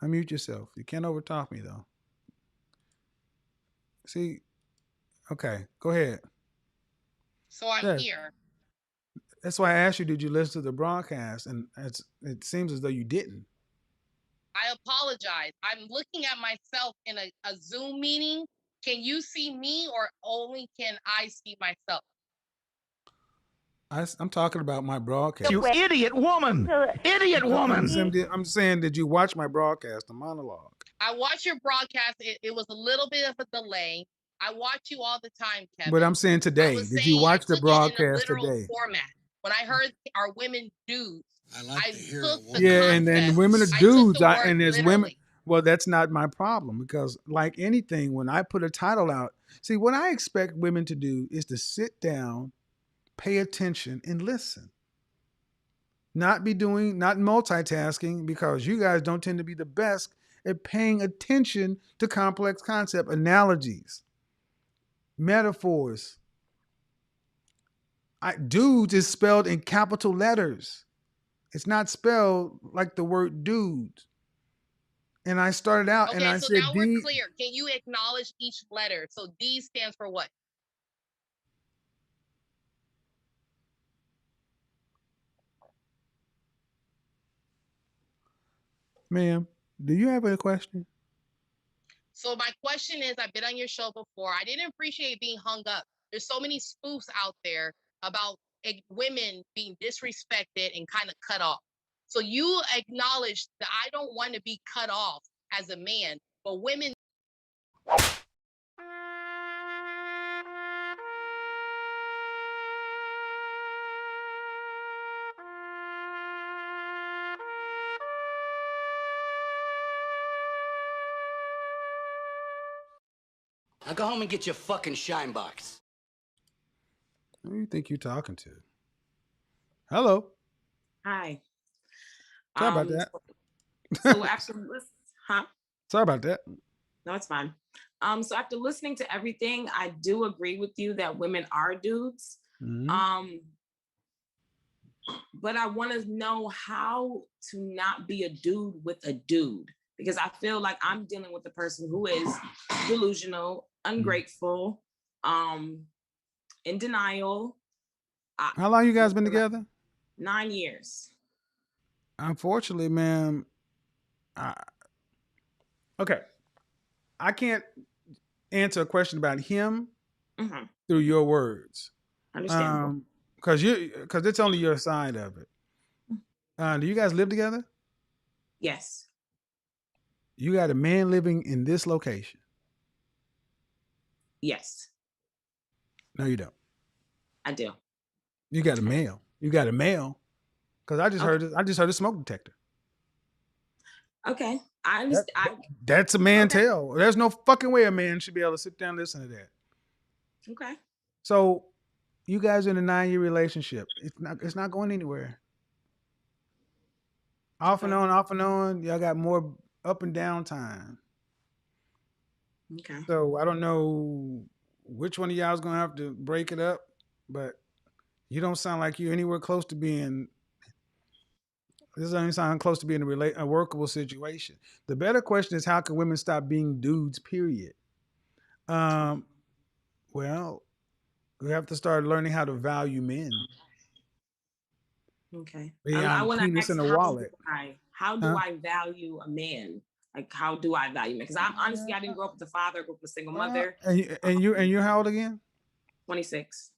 unmute yourself. You can't overtalk me though. See, okay, go ahead. So I'm Yes. here. That's why I asked you, did you listen to the broadcast? And it seems as though you didn't. I apologize. I'm looking at myself in a Zoom meeting. Can you see me, or only can I see myself? I'm talking about my broadcast. You idiot woman! Idiot woman! I'm saying, did you watch my broadcast, the monologue? I watch your broadcast. It was a little bit of a delay. I watch you all the time, Kevin. But I'm saying today, did you watch the broadcast today? Format. When I heard "Are women dudes?" I took the Yeah, and then women are dudes, and there's literally. women. Well, that's not my problem because, like anything, when I put a title out, see, what I expect women to do is to sit down, pay attention, and listen. not multitasking, because you guys don't tend to be the best at paying attention to complex concept analogies, metaphors. Dudes is spelled in capital letters. It's not spelled like the word dude. And I started out and Okay, I so said now we're D. clear. Can you acknowledge each letter? So D stands for what? Ma'am, do you have a question? So my question is, I've been on your show before. I didn't appreciate being hung up. There's so many spoofs out there about women being disrespected and kind of cut off. So you acknowledge that I don't want to be cut off as a man, but women. Now go home and get your fucking shine box. Who do you think you're talking to? Hello. Hi. Sorry about that. So after Sorry about that. No, it's fine. So after listening to everything, I do agree with you that women are dudes. Mhm. But I want to know how to not be a dude with a dude, because I feel like I'm dealing with a person who is delusional, ungrateful, in denial. How long you guys been together? 9 years. Unfortunately, ma'am, okay. I can't answer a question about him through your words. Understandable. Because it's only your side of it. Do you guys live together? Yes. You got a man living in this location? Yes. No, you don't. I do. You got a male. You got a male. Because I just heard a smoke detector. Okay. I understand. That's a man tell. There's no fucking way a man should be able to sit down and listen to that. Okay. So you guys are in a 9-year relationship. It's not going anywhere. Off and on. Y'all got more up and down time. Okay. So I don't know which one of y'all is gonna have to break it up, but you don't sound like you're anywhere close to being. This doesn't sound close to being a workable situation. The better question is, how can women stop being dudes? Period. Well, we have to start learning how to value men. Okay. I Beyond want to penis ask, in a wallet. how do I value a man? Like, how do I value men? Because I honestly, I didn't grow up with a father, I grew up with a single mother. And you're how old again? 26.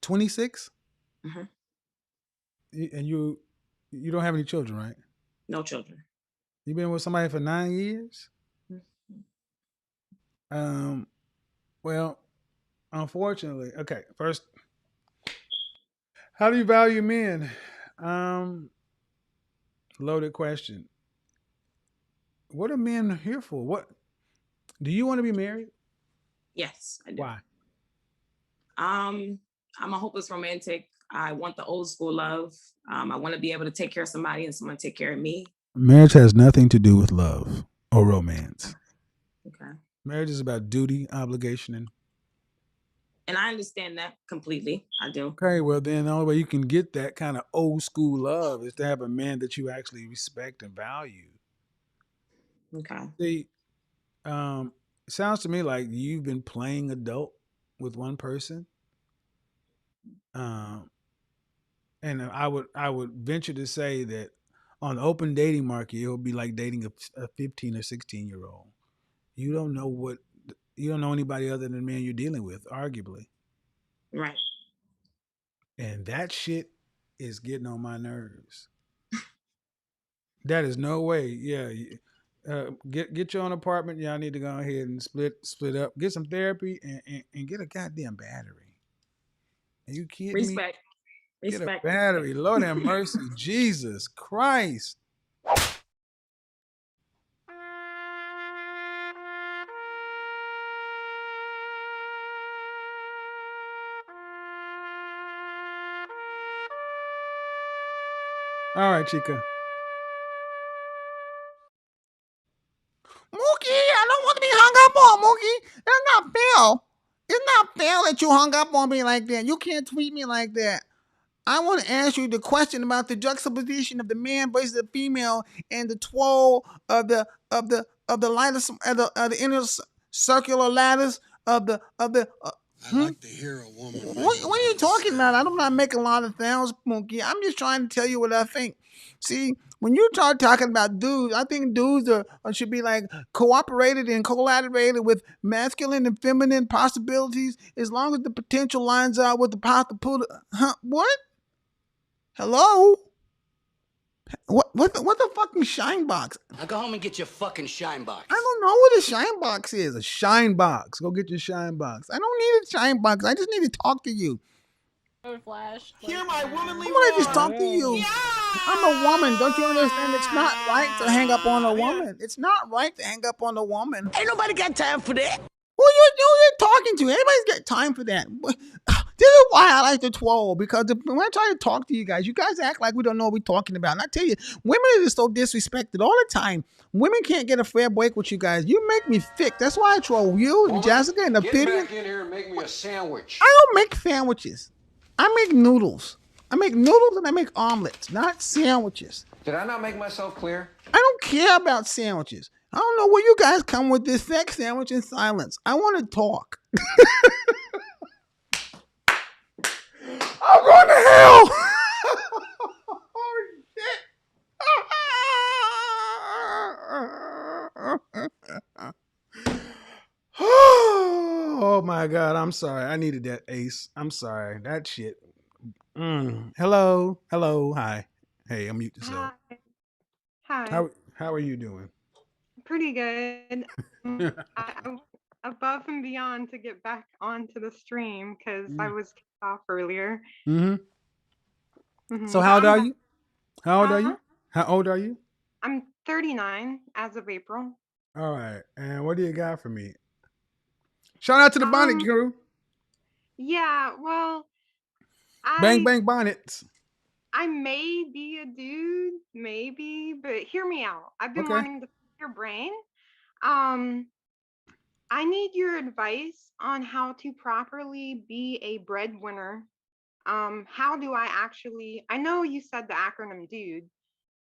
26? Mm-hmm. And you don't have any children, right? No children. You've been with somebody for 9 years? Well, unfortunately, okay. First, how do you value men? Loaded question. What are men here for? What do you want to be married? Yes, I do. Why? I'm a hopeless romantic. I want the old school love. I want to be able to take care of somebody and someone take care of me. Marriage has nothing to do with love or romance. Okay. Marriage is about duty, obligation, and I understand that completely. I do. Okay, well then the only way you can get that kind of old school love is to have a man that you actually respect and value. Okay. See, it sounds to me like you've been playing adult with one person. And I would venture to say that on the open dating market, it'll be like dating a 15 or 16-year-old. You don't know anybody other than the man you're dealing with, arguably. Right. And that shit is getting on my nerves. That is no way. Yeah. Get your own apartment. Y'all need to go ahead and split up. Get some therapy and get a goddamn battery. Are you kidding me? Get a battery. Lord have mercy. Jesus Christ. All right, Chica. Mookie, I don't want to be hung up on, Mookie. That's not fair. It's not fair that you hung up on me like that. You can't treat me like that. I want to ask you the question about the juxtaposition of the man versus the female and the twirl of the lighter of the inner circular ladders of the. I like to hear a woman. What are you talking about? I'm not making a lot of sounds, Mookie. I'm just trying to tell you what I think. See, when you start talking about dudes, I think dudes should be like cooperated and collaborated with masculine and feminine possibilities as long as the potential lines up with the possible. Huh? What? Hello? What the fucking shine box? Now go home and get your fucking shine box. I don't know what a shine box is. A shine box. Go get your shine box. I don't need a shine box. I just need to talk to you. Flash. Hear my womanly. I want to just talk to you. Yeah. I'm a woman. Don't you understand? It's not right to hang up on a woman. It's not right to hang up on a woman. Ain't nobody got time for that. Who you talking to? Anybody's got time for that. This is why I like to twirl, because when I try to talk to you guys act like we don't know what we're talking about. And I tell you, women are just so disrespected all the time. Women can't get a fair break with you guys. You make me thick. That's why I troll you and Jessica and Get back in here and make me a sandwich. I don't make sandwiches. I make noodles. I make noodles and I make omelets, not sandwiches. Did I not make myself clear? I don't care about sandwiches. I don't know where you guys come with this sex sandwich in silence. I want to talk. I'm going to hell. Oh my God, I'm sorry. I needed that, Ace. I'm sorry. That shit. Hello. Hi. Hey, unmute yourself. Hi. How are you doing? Pretty good. I'm above and beyond to get back onto the stream because I was kicked off earlier. So how old are you? How old are you? I'm 39 as of April. All right. And what do you got for me? Shout out to the bonnet crew. Yeah, well, Bang bang bonnets. I may be a dude, maybe, but hear me out. I've been wanting to pick your brain. I need your advice on how to properly be a breadwinner. How do I know you said the acronym dude.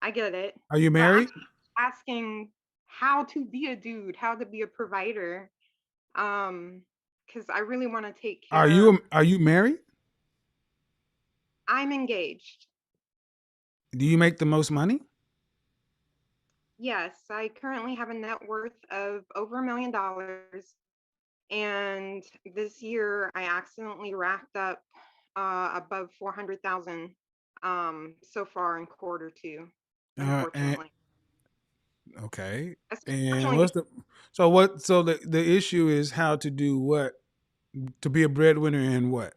I get it. Are you married? Asking how to be a dude, how to be a provider. Because I really want to take care. Are you married? I'm engaged. Do you make the most money? Yes, I currently have a net worth of over $1 million. And this year I accidentally racked up above 400,000 so far in quarter two, unfortunately. Okay. And what's the issue is how to do what? To be a breadwinner and what?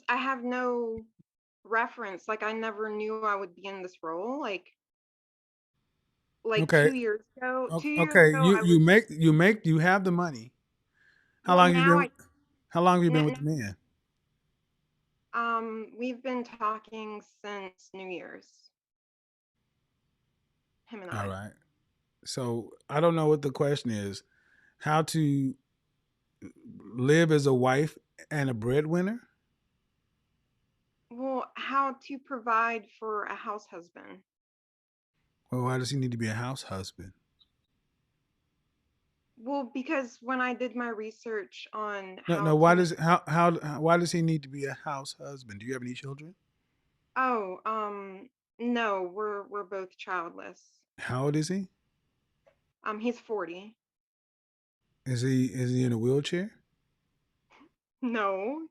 I have no reference. Like I never knew I would be in this role. Like okay. 2 years ago. Okay, you have the money. How long have you been with the man? We've been talking since New Year's. Him and I. All right. So I don't know what the question is. How to live as a wife and a breadwinner? Well, how to provide for a house husband. Well, why does he need to be a house husband? Well, because when I did my research on why does he need to be a house husband? Do you have any children? Oh, no, we're both childless. How old is he? He's 40. Is he in a wheelchair? No.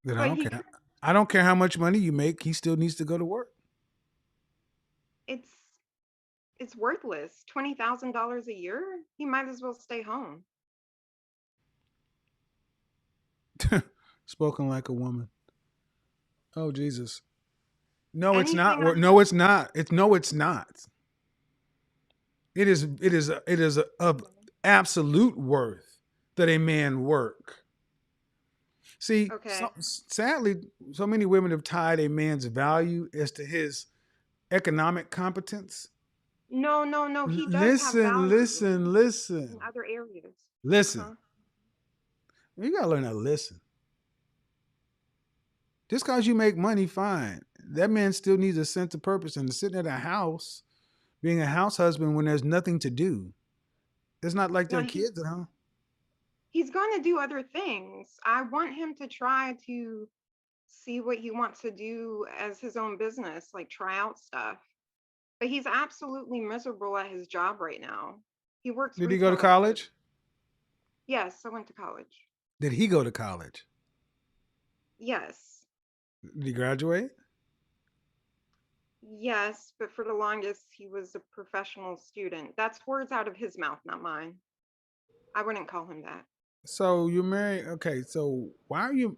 Then I don't care. I don't care how much money you make, he still needs to go to work. It's worthless. $20,000 a year? He might as well stay home. Spoken like a woman. Oh Jesus. No, it's not. No, it's not. It's not. It is of absolute worth that a man work. See, Okay. sadly, so many women have tied a man's value as to his economic competence. No, no, no. He does have Listen, value listen, in listen, other areas. listen. Uh-huh. You gotta learn how to listen. Just because you make money, fine. That man still needs a sense of purpose, and sitting at a house, being a house husband when there's nothing to do. It's not like there No, are kids at home. he's going to do other things. I want him to try to see what he wants to do as his own business, like try out stuff. But he's absolutely miserable at his job right now. He works Did he go to retail at Target. college? Yes, I went to college. Did he go to college? Yes. Did he graduate? Yes, but for the longest, he was a professional student. That's words out of his mouth, not mine. I wouldn't call him that. So you're married. Okay, so why are you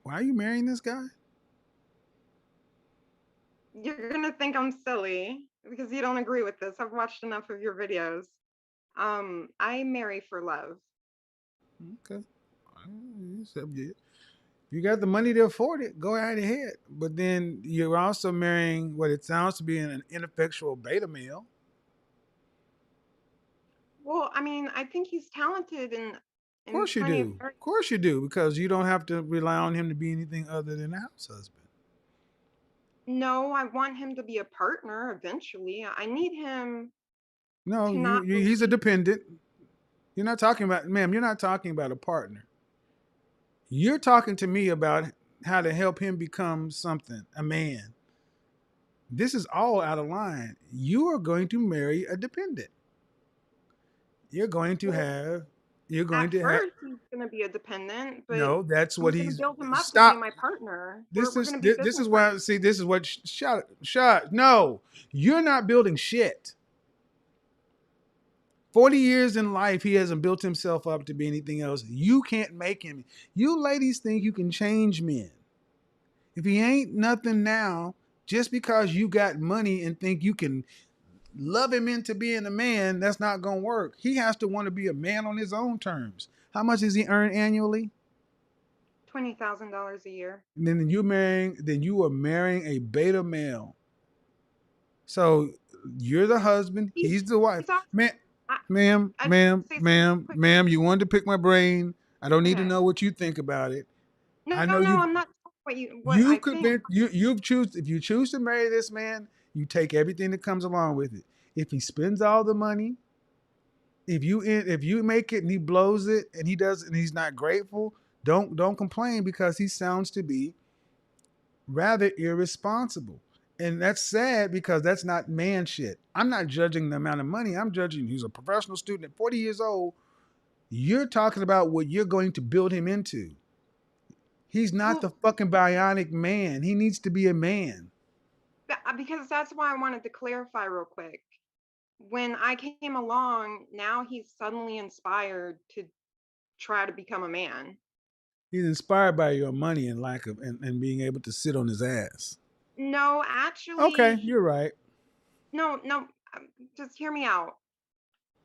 marrying this guy? You're gonna think I'm silly because you don't agree with this. I've watched enough of your videos. I marry for love. Okay. You got the money to afford it, go right ahead. But then you're also marrying what it sounds to be an ineffectual beta male. Well, I mean, I think he's talented Of in course you plenty of do. areas. Of course you do, because you don't have to rely on him to be anything other than a house husband. No, I want him to be a partner eventually. I need him No, to not he's a believe. dependent. You're not talking about, ma'am, you're not talking about a partner. You're talking to me about how to help him become something, a man. This is all out of line. You are going to marry a dependent. You're going to Well, have, you're going at to have, first, he's going to be a dependent, but no, that's I'm what going to he's, build him up to be stop. my partner. This We're is, going to be this business is why, partners. see, this is what, shut. No, you're not building shit. 40 years in life, he hasn't built himself up to be anything else. You can't make him. You ladies think you can change men. If he ain't nothing now, just because you got money and think you can love him into being a man, that's not going to work. He has to want to be a man on his own terms. How much does he earn annually? $20,000 a year. And then you are marrying a beta male. So you're the husband, he's the wife. He's also, Man, I, ma'am, I just ma'am, say something ma'am, quick. ma'am, you wanted to pick my brain. I don't need to Okay. know what you think about it. No, I know no, you I'm not what you I could think. be you choose if you choose to marry this man, you take everything that comes along with it. If he spends all the money, if you make it and he blows it and he does and he's not grateful, don't complain because he sounds to be rather irresponsible. And that's sad because that's not man shit. I'm not judging the amount of money. I'm judging he's a professional student at 40 years old. You're talking about what you're going to build him into. He's not the Well, fucking bionic man. He needs to be a man. because that's why I wanted to clarify real quick. When I came along, now he's suddenly inspired to try to become a man. He's inspired by your money and lack of and being able to sit on his ass. No, actually, Okay, you're right. no, no. Just hear me out.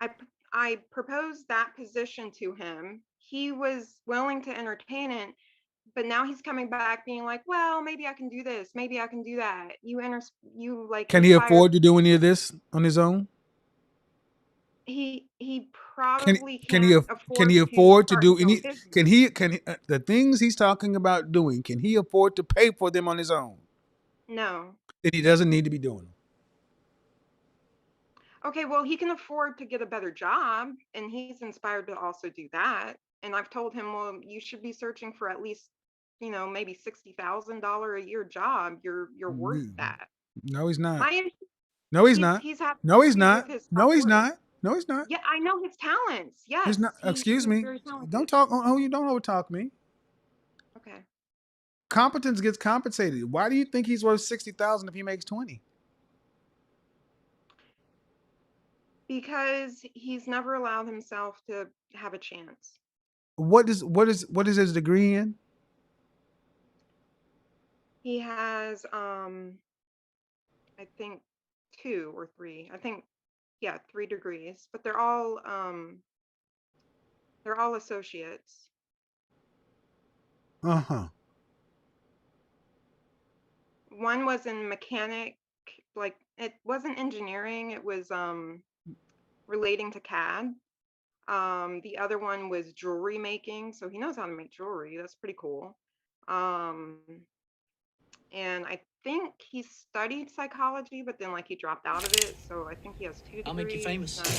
I I proposed that position to him. He was willing to entertain it, but now he's coming back being like, "Well, maybe I can do this. Maybe I can do that." You like Can he inspired. afford to do any of this on his own? He Can probably can can't can afford he to afford to start do his own any? business. The things he's talking about doing? Can he afford to pay for them on his own? No. Then he doesn't need to be doing them. Okay, well, he can afford to get a better job, and he's inspired to also do that. And I've told him, well, you should be searching for at least, maybe $60,000 a year job. You're worth that. No, he's not. My issue, No, he's he's not. he's having No, he's issues with not. his No, he's self-worth. not. No, he's not. Yeah, I know his talents. He's Yes, not. Excuse he's me. very talented. Don't talk. Oh, you don't overtalk me. Okay. Competence gets compensated. Why do you think he's worth 60,000 if he makes 20? Because he's never allowed himself to have a chance. What is his degree in? He has I think 2 or 3. I think yeah, 3 degrees, but they're all associates. Uh-huh. One was in mechanic, like it wasn't engineering, it was relating to CAD. The other one was jewelry making, so he knows how to make jewelry. That's pretty cool. Um, and I think he studied psychology, but then like he dropped out of it. So I think he has 2 I'll make you degrees, famous. not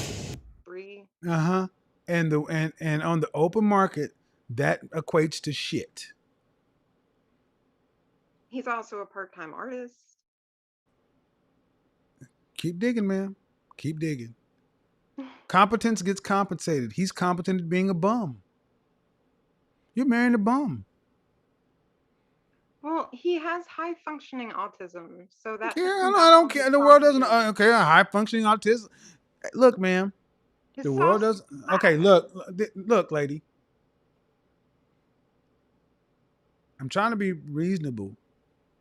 3. Uh-huh. And on the open market, that equates to shit. He's also a part-time artist. Keep digging, man. Keep digging. Competence gets compensated. He's competent at being a bum. You're marrying a bum. Well, he has high functioning autism, so that Yeah, puts him I back don't on his care. The world doesn't. cognitive. Okay, a high functioning autism. Look, man. His The world soft doesn't. Okay, look, lady. I'm trying to be reasonable,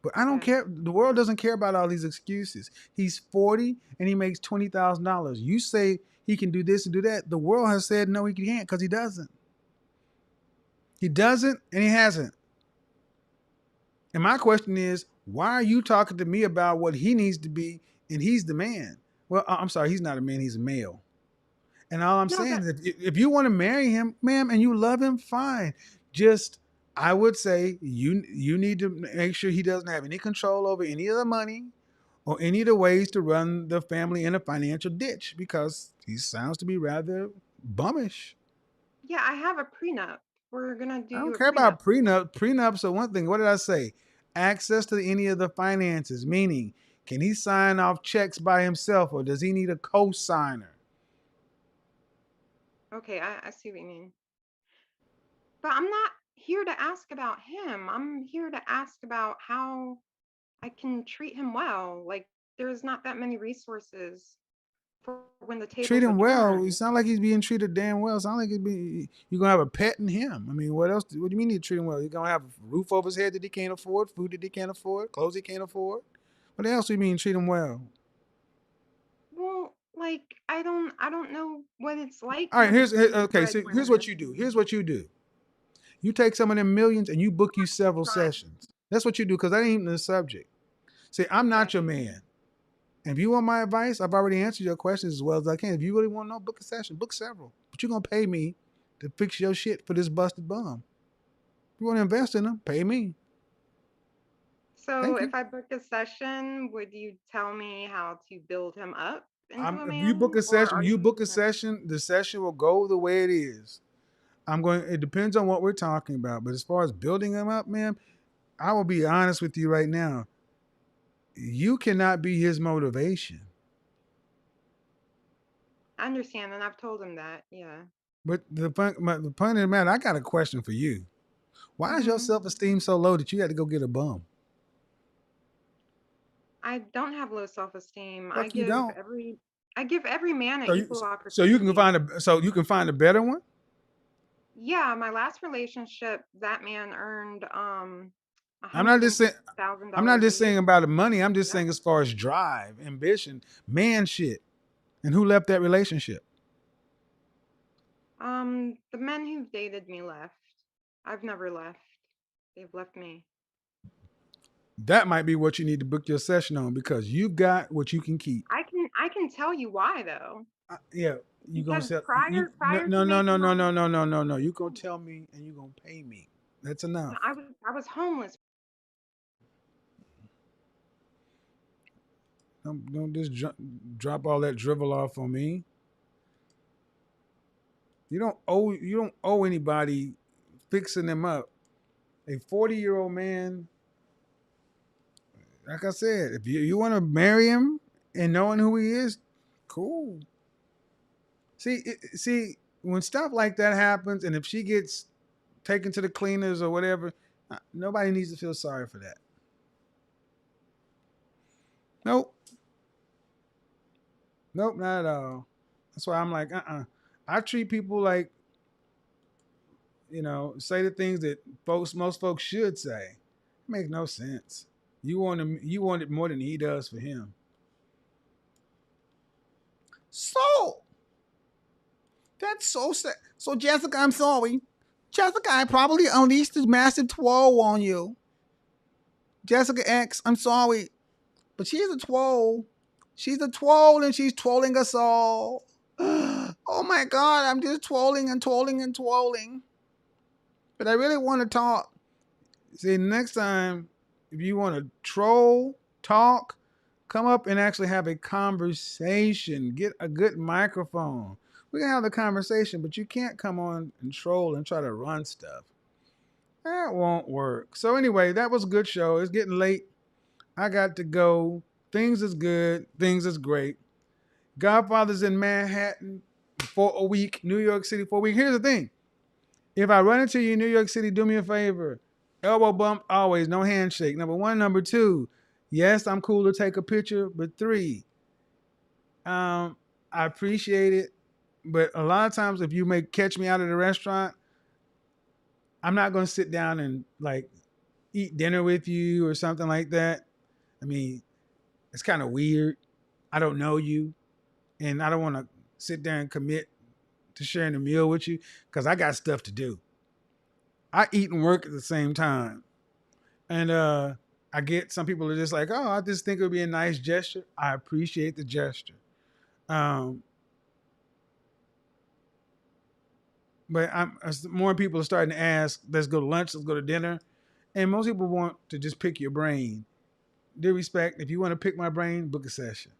but I don't Okay. care. The world doesn't care about all these excuses. He's 40 and he makes $20,000. You say he can do this and do that. The world has said no, he can't because he doesn't. He doesn't, and he hasn't. And my question is, why are you talking to me about what he needs to be and he's the man? Well, I'm sorry, he's not a man, he's a male. And all I'm No, saying that is if you want to marry him, ma'am, and you love him, fine. Just I would say you need to make sure he doesn't have any control over any of the money or any of the ways to run the family in a financial ditch because he sounds to be rather bummish. yeah, I have a prenup. We're gonna I do don't a care prenup. about prenups are one thing. What did I say? Access to any of the finances, meaning can he sign off checks by himself or does he need a co-signer? Okay, I see what you mean. But I'm not here to ask about him. I'm here to ask about how I can treat him well. Like there's not that many resources for when the Treat tables are him well. It turned. sounds like he's being treated damn well. It sounds like you're gonna have a pet in him. I mean, what else? What do you mean you treat him well? You're gonna have a roof over his head that he can't afford, food that he can't afford, clothes he can't afford. What else do you mean treat him well? Well, like I don't know what it's like All right, to be the okay. So here's what breadwinner. you do. Here's what you do. You take some of them millions and you book you several Trying. sessions. That's what you do because that ain't even the subject. See, I'm Okay. not your man. And if you want my advice, I've already answered your questions as well as I can. If you really want to know, book a session, book several. But you're gonna pay me to fix your shit for this busted bum. If you want to invest in him, pay me. So Thank you. if I booked a session, would you tell me how to build him up into a If you book man? a Or session, are when you you book a gonna session, the session will go the way it is. It depends on what we're talking about. But as far as building him up, man, I will be honest with you right now. You cannot be his motivation. I understand, and I've told him that, yeah. But the point of the matter, I got a question for you. Why is your hmm self-esteem so low that you had to go get a bum? I don't have low self-esteem. Fuck you don't. I give every man an So you equal so you can opportunity. you can find a better one? Yeah, my last relationship, that man earned I'm not just saying I'm not $150,000 a just year. saying about the money. I'm just Yeah. saying as far as drive, ambition, man shit. And who left that relationship? The men who've dated me left. I've never left. They've left me. That might be what you need to book your session on because you've got what you can keep. I can tell you why though. Yeah, you gonna Because sell you prior no to no no making no my no no no no no. You gonna tell me and you gonna pay me. That's enough. I was homeless. Don't just drop all that drivel off on me. You don't owe anybody fixing them up. A 40-year-old man, like I said, if you want to marry him and knowing who he is, cool. See, when stuff like that happens, and if she gets taken to the cleaners or whatever, nobody needs to feel sorry for that. Nope, nope, not at all. That's why I'm like, I treat people like, say the things that most folks should say. It makes no sense. You want it more than he does for him. So that's so sad. So Jessica, I'm sorry. Jessica, I probably unleashed this massive twirl on you. Jessica X, I'm sorry, but she's a twirl. She's a twirl and she's twirling us all. Oh my God, I'm just twirling and twirling and twirling. But I really want to talk. See, next time, if you want to troll, talk, come up and actually have a conversation. Get a good microphone. We can have the conversation, but you can't come on and troll and try to run stuff. That won't work. So anyway, that was a good show. It's getting late. I got to go. Things is good. Things is great. Godfather's in Manhattan for a week. New York City for a week. Here's the thing. If I run into you in New York City, do me a favor. Elbow bump, always. No handshake. Number one. Number two, yes, I'm cool to take a picture. But three, I appreciate it. But a lot of times if you may catch me out at a restaurant, I'm not going to sit down and like eat dinner with you or something like that. I mean, it's kind of weird. I don't know you. And I don't want to sit there and commit to sharing a meal with you because I got stuff to do. I eat and work at the same time. And I get some people are just like, oh, I just think it would be a nice gesture. I appreciate the gesture. But more people are starting to ask, let's go to lunch, let's go to dinner. And most people want to just pick your brain. Due respect, if you want to pick my brain, book a session.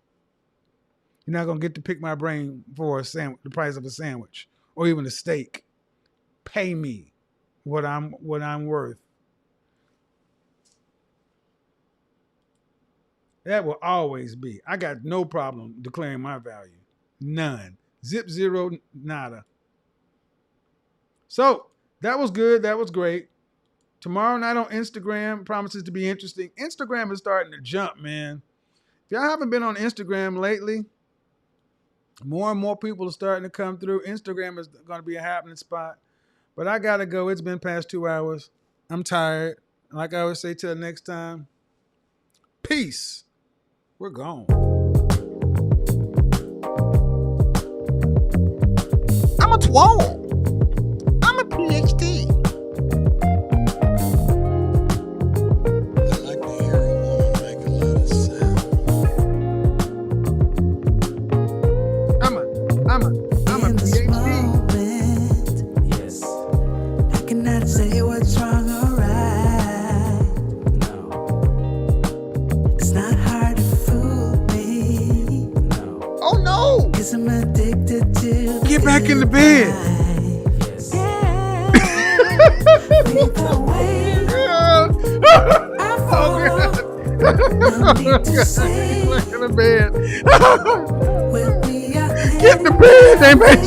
You're not going to get to pick my brain for a sandwich, the price of a sandwich or even a steak. Pay me what I'm worth. That will always be. I got no problem declaring my value. None. Zip, zero, nada. So that was good. That was great. Tomorrow night on Instagram promises to be interesting. Instagram is starting to jump, man. If y'all haven't been on Instagram lately, more and more people are starting to come through. Instagram is going to be a happening spot. But I got to go. It's been past 2 hours. I'm tired. Like I always say, till next time, peace. We're gone. I'm a twirl. I'm a PhD. I like to hear a woman make a lot of sound. I'm a PhD. Yes. I cannot say what's wrong or right. No. It's not hard to fool me. No. Oh no. 'Cause I'm addicted to Get back in the bed. yes. Yeah. Back in the bed. Get in the bed, they make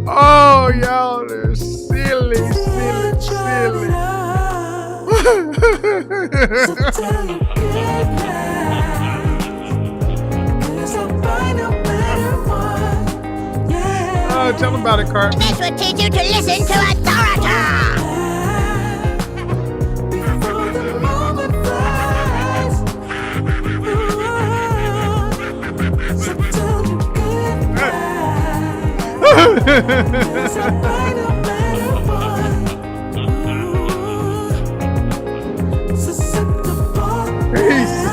Oh, y'all are silly. Oh, tell them about it, Carter. This will teach you to listen to authority. Peace.